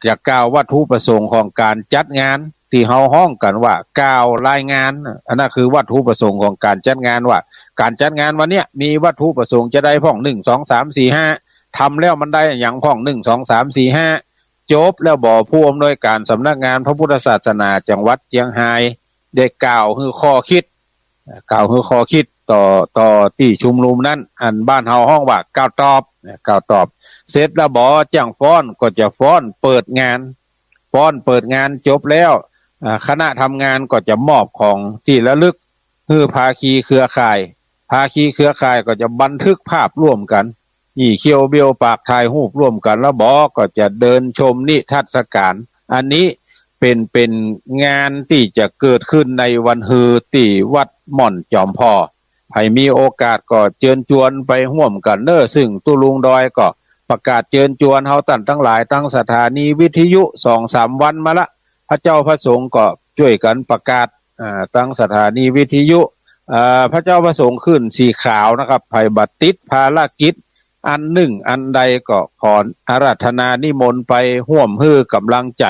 จะกล่าววัตถุประสงค์ของการจัดงานที่เฮาฮ้องกันว่ากล่าวรายงานอันนั้นคือวัตถุประสงค์ของการจัดงานว่าการจัดงานวันเนี้ยมีวัตถุประสงค์จะได้พ่อง1 2 3 4 5ทำแล้วมันได้อย่างพ่อง1 2 3 4 5จบแล้วบ่ผู้อำนวยการสำนักงานพระพุทธศาสนาจังหวัดเชียงรายได้กล่าวคือข้อคิดต่อที่ชุมนุมนั้นอันบ้านเฮาฮ้องว่ากล่าวตอบเสร็จแล้วบ่จ้างฟ้อนก็จะฟ้อนเปิดงานจบแล้วคณะทำงานก็จะมอบของที่ระลึกคือภาคีเครือข่ายก็จะบันทึกภาพร่วมกันนี่เคียวเบียวปากถ่ายรูปร่วมกันแล้วบ่ก็จะเดินชมนิทรรศการอันนี้เป็นงานที่จะเกิดขึ้นในวันฮือที่วัดม่อนจอมพอให้มีโอกาสก็เชิญชวนไปร่วมกันเด้อซึ่งตุลุงดอยก็ประกาศเชิญชวนเฮาท่านทั้งหลายทั้งสถานีวิทยุ 2-3 วันมาละพระเจ้าพระสงฆ์ก็ช่วยกันประกาศตั้งสถานีวิทยุพระเจ้าพระสงฆ์ขึ้นสีขาวนะครับไผบัดติดภารกิจอันหนึ่งอันใดก็ขออาราธนานิมนต์ไปร่วมฮื้อกำลังใจ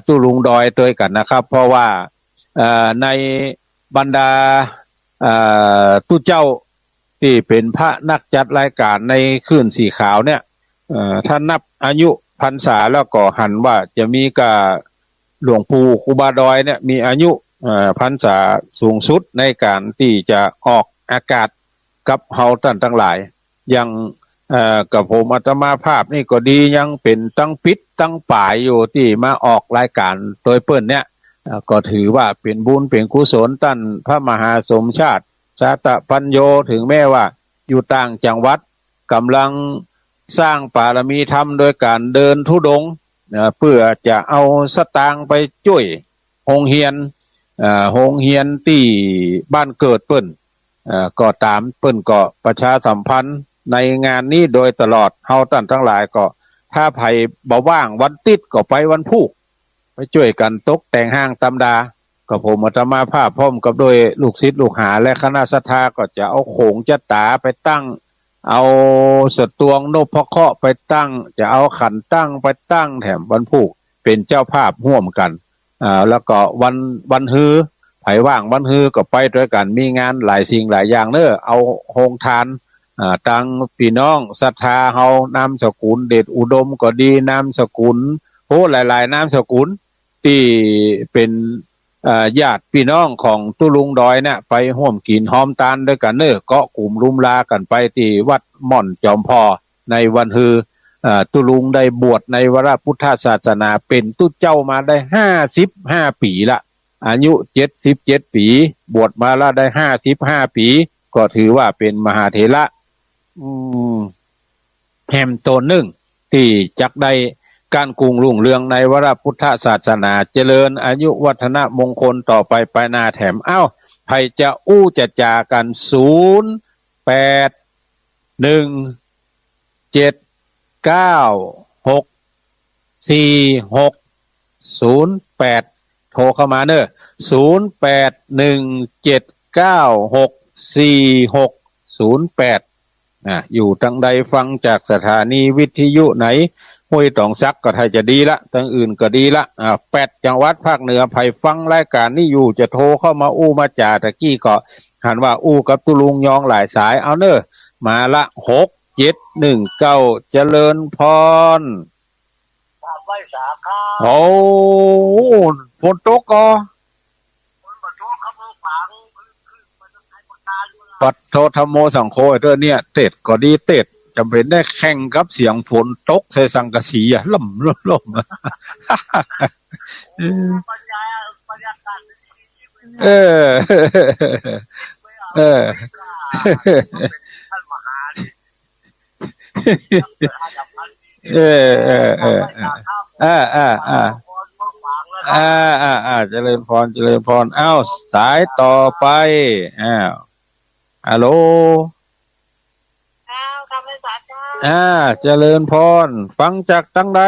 ตุลุงดอยด้วยกันนะครับเพราะว่าในบรรดาตุเจ้าที่เป็นพระนักจัดรายการในคืนสีขาวเนี่ยถ้านับอายุพรรษาแล้วก็หันว่าจะมีกับหลวงปู่ครูบาดอยเนี่ยมีอายุพรรษาสูงสุดในการที่จะออกอากาศกับเฮาท่านทั้งหลายอย่างกับผมอาตมาภาพนี่ก็ดียังเป็นตั้งปิดตั้งป่ายอยู่ที่มาออกรายการโดยเปิ้นเนี่ยก็ถือว่าเป็นบุญเป็นกุศลท่านพระมหาสมชาติชาตปัญโยถึงแม้ว่าอยู่ต่างจังหวัดกำลังสร้างบารมีธรรมโดยการเดินธุดงค์เพื่อจะเอาสตางค์ไปช่วยโรงเรียนที่บ้านเกิดเปิ้นก็ตามเปิ้นก็ประชาสัมพันธ์ในงานนี้โดยตลอดเฮาท่านทั้งหลายก็ถ้าไผบ่ว่างวันติดก็ไปวันพุธไปช่วยกันตกแต่งห้างตำดาก็ผมอาตมาภาพพร้อมกับโดยลูกศิษย์ลูกหาและคณะศรัทธาก็จะเอาโขงจัตตาไปตั้งเอาสตวงนพเคราะห์ไปตั้งจะเอาขันตั้งไปตั้งแถมวันพุธเป็นเจ้าภาพร่วมกันแล้วก็วันฮือไผว่างวันฮือก็ไปด้วยกันมีงานหลายสิ่งหลายอย่างเด้อเอาโฮงทานตั้งพี่น้องศรัทธาเฮานามสกุลเดชอุดมก็ดีนามสกุลโหหลายๆนามสกุลที่เป็นญาติพี่น้องของตุลุงดอยเนี่ยไปร่วมกินหอมตาลด้วยกันเน้อเกาะกลุ่มรุมลากันไปที่วัดม่อนจอมพอในวันฮือตุลุงได้บวชในวรพุทธศาสนาเป็นตุเจ้ามาได้55 ปีละ อายุ77 ปีบวชมาแล้วได้55 ปีก็ถือว่าเป็นมหาเถระแห่มตนหนึ่งที่จักได้การกรุงรุ่งเรืองในวรพุทธศาสนาเจริญอายุวัฒนมงคลต่อไปไปหน้าแถมไผจะอู้จะจากัน0817964608โทรเข้ามาเนอะ0817964608อยู่ทางใดฟังจากสถานีวิทยุไหนห้วยตองซักก็ถ้าจะดีละทางอื่นก็ดีละ8 จังหวัดภาคเหนือไผฟังรายการนี้อยู่จะโทรเข้ามาอู้มาจ่าตะกี้ก็หันว่าอู้กับตุลุงยองหลายสายเอาเนอะมาละ6719เจริญพรโอ้ฝนตกก็ปัดโทธรรมโมสังโฆเด้อเนี่ยเต็ดก็ดีเต็ดจำเป็นได้แข่งกับเสียงฝนตกใส่สังกะสีล่มเออเออเออเจริญพรเจริญพรสายต่อไปฮัลโหลครับภาษาเจ้าเจริญพรฟังจากตั้งใด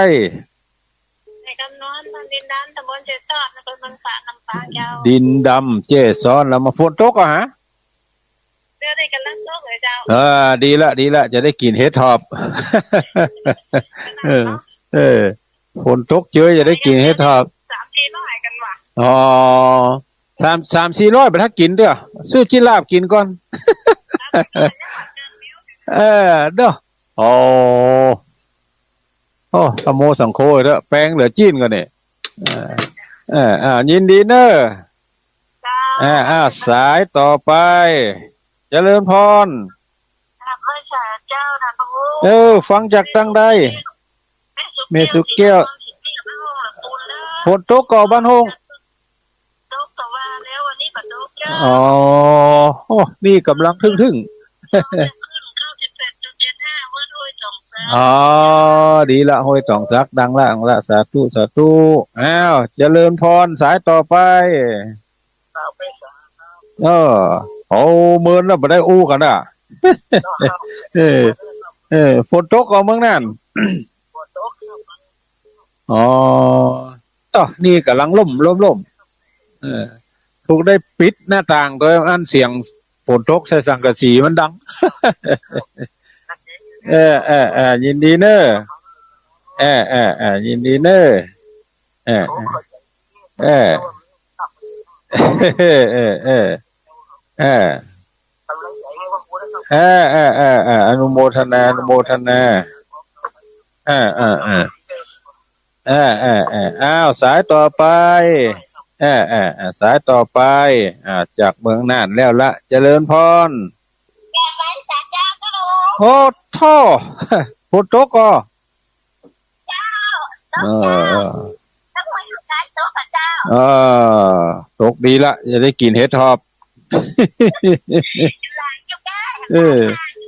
ในกำนวนดินดำตำบลเจซ้อนอำเภอเมืองสระลำปางยาวดินดำเจซ้อนแล้วมาฝนตกอ่ะฮะเดี๋ยวได้กันลังตกเลยเจ้าดีละจะได้กินเห็ดหอบฝนตกเจอจะได้กินเห็ดหอบ3-400กันว่ะ300-400ไปถ้ากินเด้อซื้อจิลาบกินก่อนเด้อโอ้ธรรมโมสังโฆเด้อแป้งเหลือจีนก่อนนี่ยินดีเนอะสายต่อไปเจริญพรฟังจากตั้งใดเมสุเกี้ยวฝนตกก่อบ้านฮงนี่กำลังทึ่งดีละห้วยตองซักดังละสาธุเจริญพรสายต่อไปเมินแล้วบ่ได้อู้กันอ่ะฝนตกก็เมืองนั่นนี่กำลังล่มถูกได้ปิดหน้าต่างโดยอันเสียงฝนตกใส่สังกะสีมันดังยินดีเนอะยินดีเนอะอนุโมทนาสายต่อไปสายต่อไปจากเมืองน่านแล้วละเจริญพรโอ้ท่อฝนตกก็ตกดีละจะได้กินเห็ดหอบ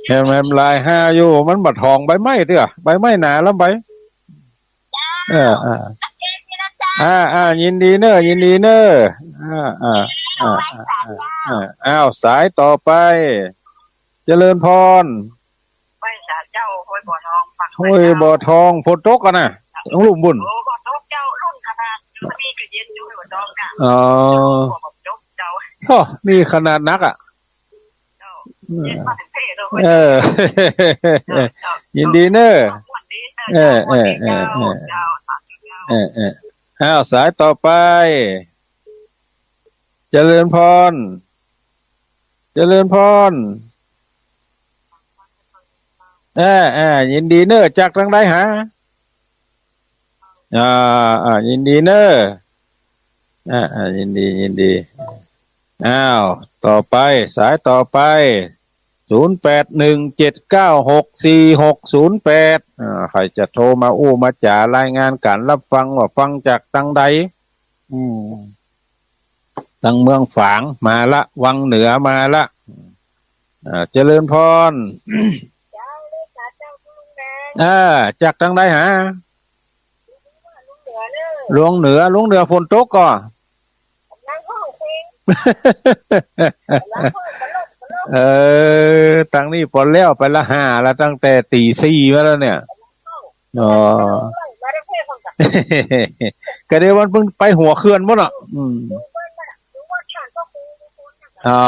แฮมลาย5อยู่มันบัดทองใบไม้เด้อใบไม้หนาแล้วใบยินดีเนอะสายต่อไปเจริญพรไปศาลเจ้าห้วยบ่อทองฝนตกกันน่ะต้องลุ่มบุญบ่อทองเจ้ารุ่นขนาดมีก็เย็นอยู่ห้วยบ่อทองน่ะนี่ขนาดนักอ่ะยินดีเนอะสายต่อไปเจริญพรยินดีเนอะจากทางใดหายินดีเนอะยินดีต่อไปสายต่อไป0817964608ใครจะโทรมาอู้มาจ่ารายงานการรับฟังว่าฟังจากทางใด ตั้งเมืองฝางมาละวังเหนือมาละเจริญพร เจ้าเลขาเจ้าคุณลุงแดง จากทางใดหา ลุงเหนือเด้อ ลงเหนือลงเหนือฝนตกก่อ นั่งห้องเพลงนั่งห้องตลก ทางนี้พอแล้วไปละห้าแล้วตั้งแต่ตีสี่มาแล้วเนี่ยอ๋อ มาได้เพลงของกัน ก็เดี๋ยววันเพิ่งไปหัวเขื่อนมั้งอ่ะดูว่าฉันก็คงทุกคนนะ อ๋อ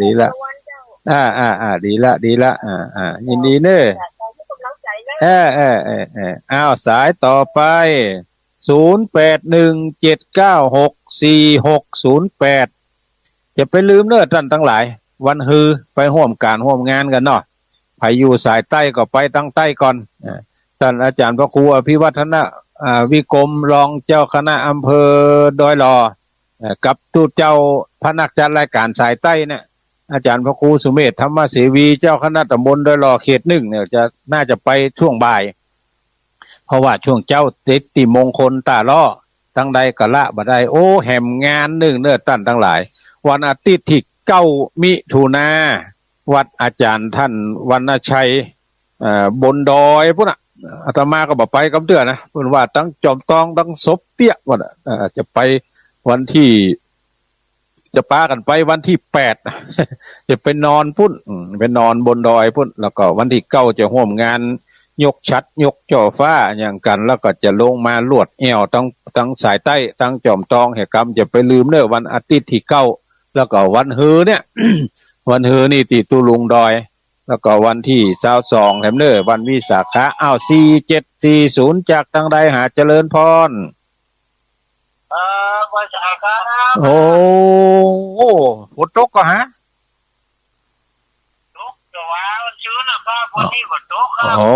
ดีละดีละยินดีเนอะอ้าวสายต่อไป0817964608จะไปลืมเนอะท่านทั้งหลายวันฮือไปร่วมการร่วมงานกันเนาะใครอยู่สายใต้ก็ไปตั้งใต้ก่อนท่านอาจารย์พระครูอภิวัฒนะวิกรมรองเจ้าคณะอำเภอดอยหลอกับตู้เจ้าพนักจัดรายการสายใต้เนี่ยอาจารย์พระครูสุเมธธรรมเสวีเจ้าคณะตำบลดอยหลอเขต1เนี่ยจะน่าจะไปช่วงบ่ายเพราะว่าช่วงเจ้าติมงคลตาล่อทั้งใดกะละบ่ได้โอ้แหมงาน1เนื้อตั้นทั้งหลายวันอาทิตย์ที่9 มิถุนาวัดอาจารย์ท่านวรรณชัยบนดอยพุ่นน่ะอาตมาก็บอกไปกับเดือนนะเพิ่นว่าตั้งจอมตองตั้งศพเตี้ยว่าจะไปวันที่จะปากันไปวันที่8จะไปนอนพุ่นไปนอนบนดอยพุ่นแล้วก็วันที่9จะร่วมงานยกชัดยกจ่อฟ้าอย่างกันแล้วก็จะลงมาลวดแอวตั้งสายใต้ตั้งจอมตองเหตุกรรมจะไปลืมเด้อวันอาทิตย์ที่9แล้วก็วันฮือเนี่ย วันฮือนี่ตีตุลุงดอยแล้วก็วันที่22แถมเนอวันวิสาขะ4740จากทางใดหาเจริญพรวันสาขา โอ้ฝนตกก็ฮะตกแต่ว่ามันชื้นนะครับวันนี้ฝนตกครับ โอ้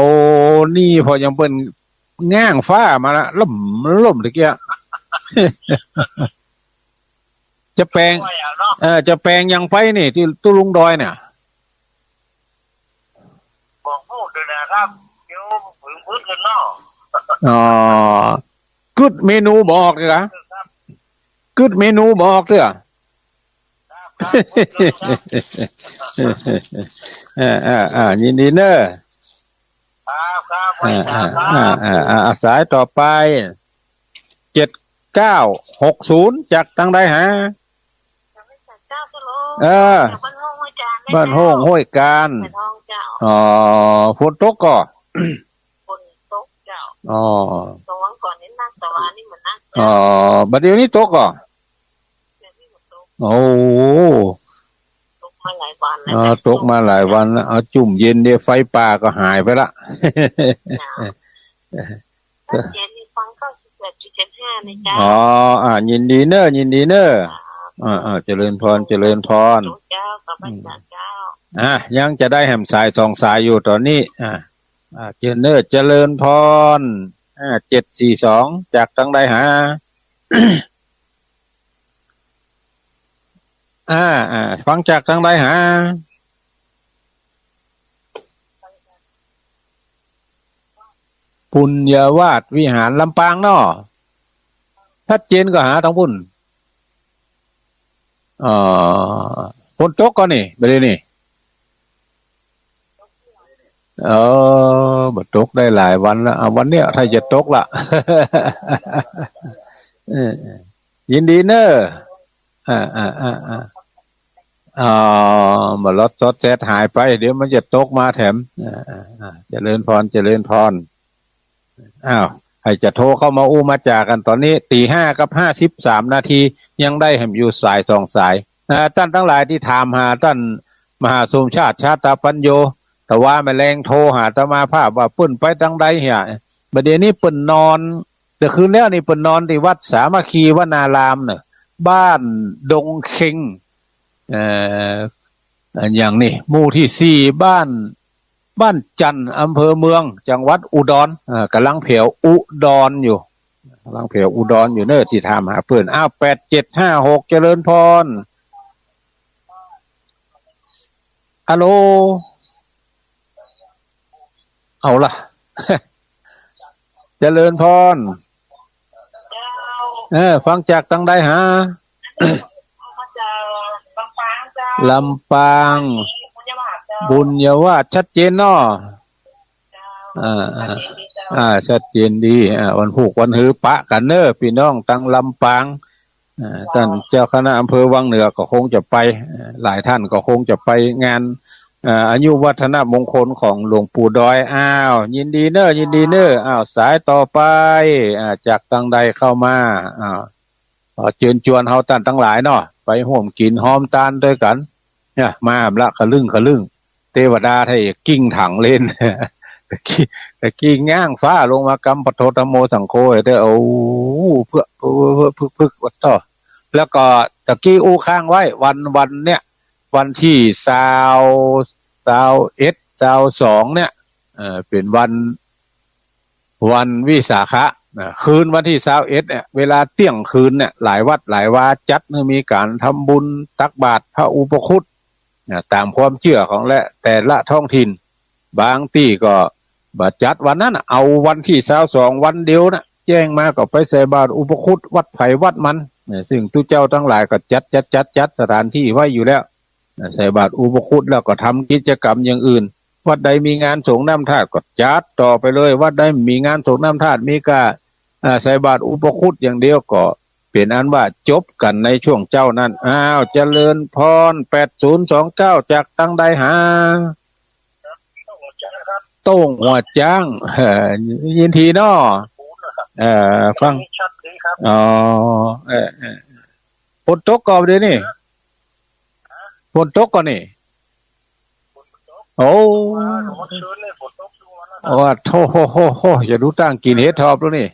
นี่พอยังเป็นง่างฟ้ามาละล่มตะเกีย จะแปลงจะแปลงยังไปนี่ที่ตุลุงดอยเนี่ยบอกพูดเลยนะครับเดี๋ยวพื้นกันเนาะกึดเมนูบอกเลยนะกึดเมนูบอกเถอะยินดีเนอะสายต่อไป7960จากทางใดหาบ้านห้องห้วยการฝนตกก็ฝนตกเจ้าตอนก่อนนี้นั่งตะวันนี่เหมือนนั่งบัดเดี๋ยวนี้ตกก็โอ้ตกมาหลายวันแล้วตกมาหลายวันแล้วจุ่มเย็นเดี๋ยวไฟป่าก็หายไปละเย็นนี่ฟัง97.75ในจ้ายินดีเนอะยินดีเนอะเจริญพรเจริญพรเจ้ากับอาจารย์เจ้ายังจะได้แหมสาย2 สายอยู่ตอนนี้เจริญเนอะเจริญพร742จากทางใดหาฟังจากทางใดหาปุญญาวาสวิหารลำปางเนาะชัดเจนก็หาทางพุ่นฝนตกก็นี่ไปเลยนี่บ่ตกได้หลายวันแล้ววันเนี้ยถ้าจะตกละ ยินดีเนอะมาลดซดแซดหายไปเดี๋ยวมันจะตกมาแถมเจริญพรเจริญพรให้จะโทรเข้ามาอู้มาจากกันตอนนี้ 5:53 นาทียังได้แหมอยู่สาย2 สายท่านทั้งหลายที่ถามหาท่านมหาสมชาติชาตปัญโยแต่ว่าแมลงโทรหาตมาภาพว่าเปิ้นไปทางใดเหี่ยบัดเดี๋ยวนี้เปิ้นนอนแต่คืนแล้วนี่เปิ้นนอนที่วัดสามัคคีวนารามน่ะบ้านดงเค็งอย่างนี้หมู่ที่4บ้านจันทร์อำเภอเมืองจังหวัดอุดรกำลังเผวอุดรอยู่กำลังเผวอุดรอยู่เน้อที่ถามหาเพิ่น8756เจริญพรฮัลโหลเอาล่ะ เจริญพรฟังจากทางใดหา เอามาจากลำปางเจ้า ลำปาง บุญญาวาสเจ้า บุญญาวาสชัดเจนเนาะ เจ้า อ่า ชัดเจนดีเจ้า ชัดเจนดีวันผูกวันหือปะกันเนอพี่น้องตั้งลำปางท่านเจ้าคณะอำเภอวังเหนือก็คงจะไปหลายท่านก็คงจะไปงานอายุวัฒนมงคลของหลวงปู่ดอยยินดีเนอยินดีเนอสายต่อไปจากทางใดเข้ามาเชิญชวนเฮาท่านทั้งหลายเนาะไปห่วมกินหอมตาลด้วยกันเนี่ยมาละขะลึ่งเทวดาให้กิ้งถังเล่น ตะกี้ง้างฟ้าลงมากำปะโทธโมสังโฆเด้อเพื่อพึกวัดต่อแล้วก็ตะกี้อู้ค้างไว้วันเนี่ยวันที่22เนี่ยเป็นวันวิสาขะคืนวันที่21เนี่ยเวลาเที่ยงคืนเนี่ยหลายวัดหลายวาจัดมีการทำบุญตักบาตรพระอุปคุตตามความเชื่อของแต่ละท้องถิ่นบางที่ก็บัดจัดวันนั้นเอาวันที่22วันเดียวนะแจ้งมาก็ไปใส่บาตรอุปคุตวัดไผ่วัดมันซึ่งทุกเจ้าทั้งหลายก็จัดสถานที่ไว้อยู่แล้วใส่บาตรอุปคุตแล้วก็ทำกิจกรรมอย่างอื่นวัดใดมีงานสงฆ์น้ำธาตุก็จัดต่อไปเลยวัดใดมีงานสงฆ์น้ำธาตุมีก็ใส่บาตรอุปคุตอย่างเดียวก็เป็นอันว่าจบกันในช่วงเจ้านั้นเจริญพร8029จากตั้งใดหาโต้งหัวจ้างยินทีเนาะฟังฝนตกก่อนเดี๋ยวนี้ฝนตกก่อนนี่โอ้ว่าโธ่โหอย่าดูตั้งกินเฮ็ดทอบแล้วนี่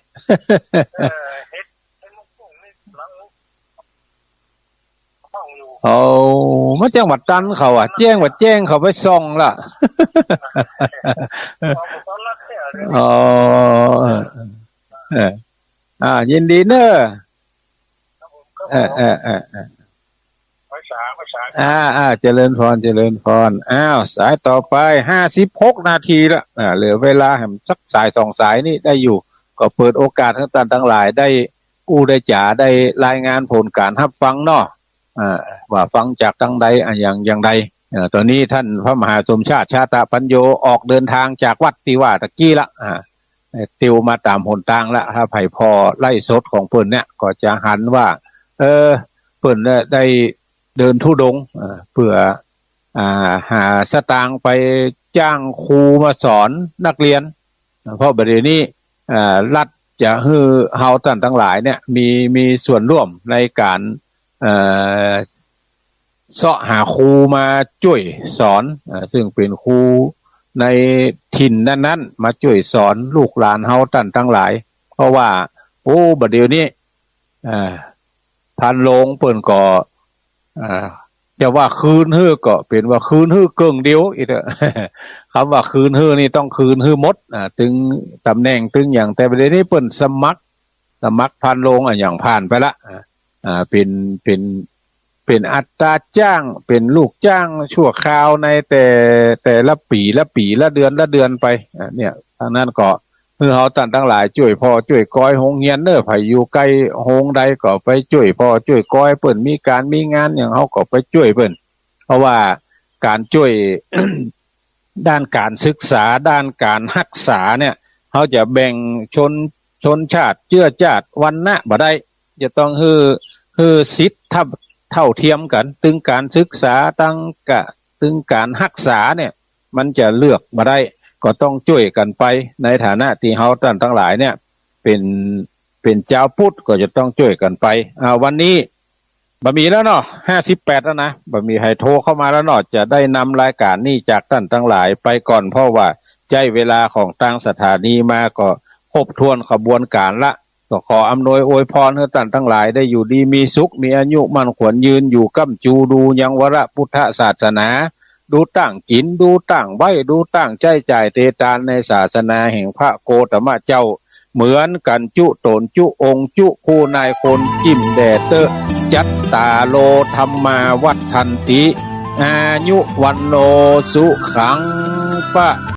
มาจังหวัดตันเขาแจ้งเขาไปส่องล่ะยินดีเนอะเจริญพรสายต่อไป56นาทีละเหลือเวลาให้สักสาย2สายนี่ได้อยู่ก็เปิดโอกาสให้ท่านทั้งหลายได้ได้จ๋าได้รายงานผลการรับฟังเนาะว่าฟังจากทางใดอย่างใดตอนนี้ท่านพระมหาสมชาติชาตปัญโยออกเดินทางจากวัดติว่าตะกี้ละติวมาตามหนทางละถ้าไผ่พอไล่สดของเพิ่นเนี่ยก็จะหันว่าเพิ่นได้เดินธุดงค์เพื่อหาสตางค์ไปจ้างครูมาสอนนักเรียนเพราะประเดี๋ยวนี้รัฐจะให้เฮาท่านทั้งหลายเนี่ยมีส่วนร่วมในการเสาะหาครูมาช่วยสอนซึ่งเป็นครูในถิ่นนั้นๆมาช่วยสอนลูกหลานเฮาท่านทั้งหลายเพราะว่าบัดเดี๋ยวนี้ท่านลงเปิ้นก็จะว่าคืนฮื้อก็เป็นว่าคืนฮื้อเกิงเดียวอีกคำว่าคืนฮื้อนี่ต้องคืนฮื้อหมดถึงตำแหน่งถึงอย่างแต่ประเด็นนี้เปิ้นสมัครพันลงอย่างผ่านไปละเป็นอัตราจ้างเป็นลูกจ้างชั่วคราวในแต่ละปีละเดือนไปเนี่ยทางนั้นก็คือเฮาท่านทั้งหลายช่วยพ่อช่วยก้อยโรงเรียนเด้อไผอยู่ใกล้โรงใดก็ไปช่วยพ่อช่วยก้อยเปิ้นมีการมีงานอย่างเฮาก็ไปช่วยเปิ้นเพราะว่าการช่วย ด้านการศึกษาด้านการรักษาเนี่ยเฮาจะแบ่งชนชาติเชื้อชาติวรรณะบ่ได้จะต้องคือสิทธิ์เท่าเทียมกันถึงการศึกษาถึงการรักษาเนี่ยมันจะเลือกบ่ได้ก็ต้องช่วยกันไปในฐานะที่เฮาท่านทั้งหลายเนี่ยเป็นเจ้าพุทธก็จะต้องช่วยกันไปวันนี้บ่มีแล้วเนาะ58แล้วนะบ่มีใครโทรเข้ามาแล้วเนาะจะได้นำรายการนี้จากท่านทั้งหลายไปก่อนเพราะว่าใจเวลาของทางสถานีมาก็ครบถ้วนขบวนการละก็ขออำนวยอวยพรให้ท่านทั้งหลายได้อยู่ดีมีสุขมีอายุมั่นขวัญยืนอยู่ก้ำจูดูยังวรพุทธศาสนาดูตั้งจินดูตั้งไว้ดูตั้งใจจ่ายเตตานในศาสนาแห่งพระโกตมะเจ้าเหมือนกันจุตนจุองค์จุผู้นายคนจิ้มแดเตอจัตตาโลธรรมาวัฏทันติอายุวันโนสุขังปะ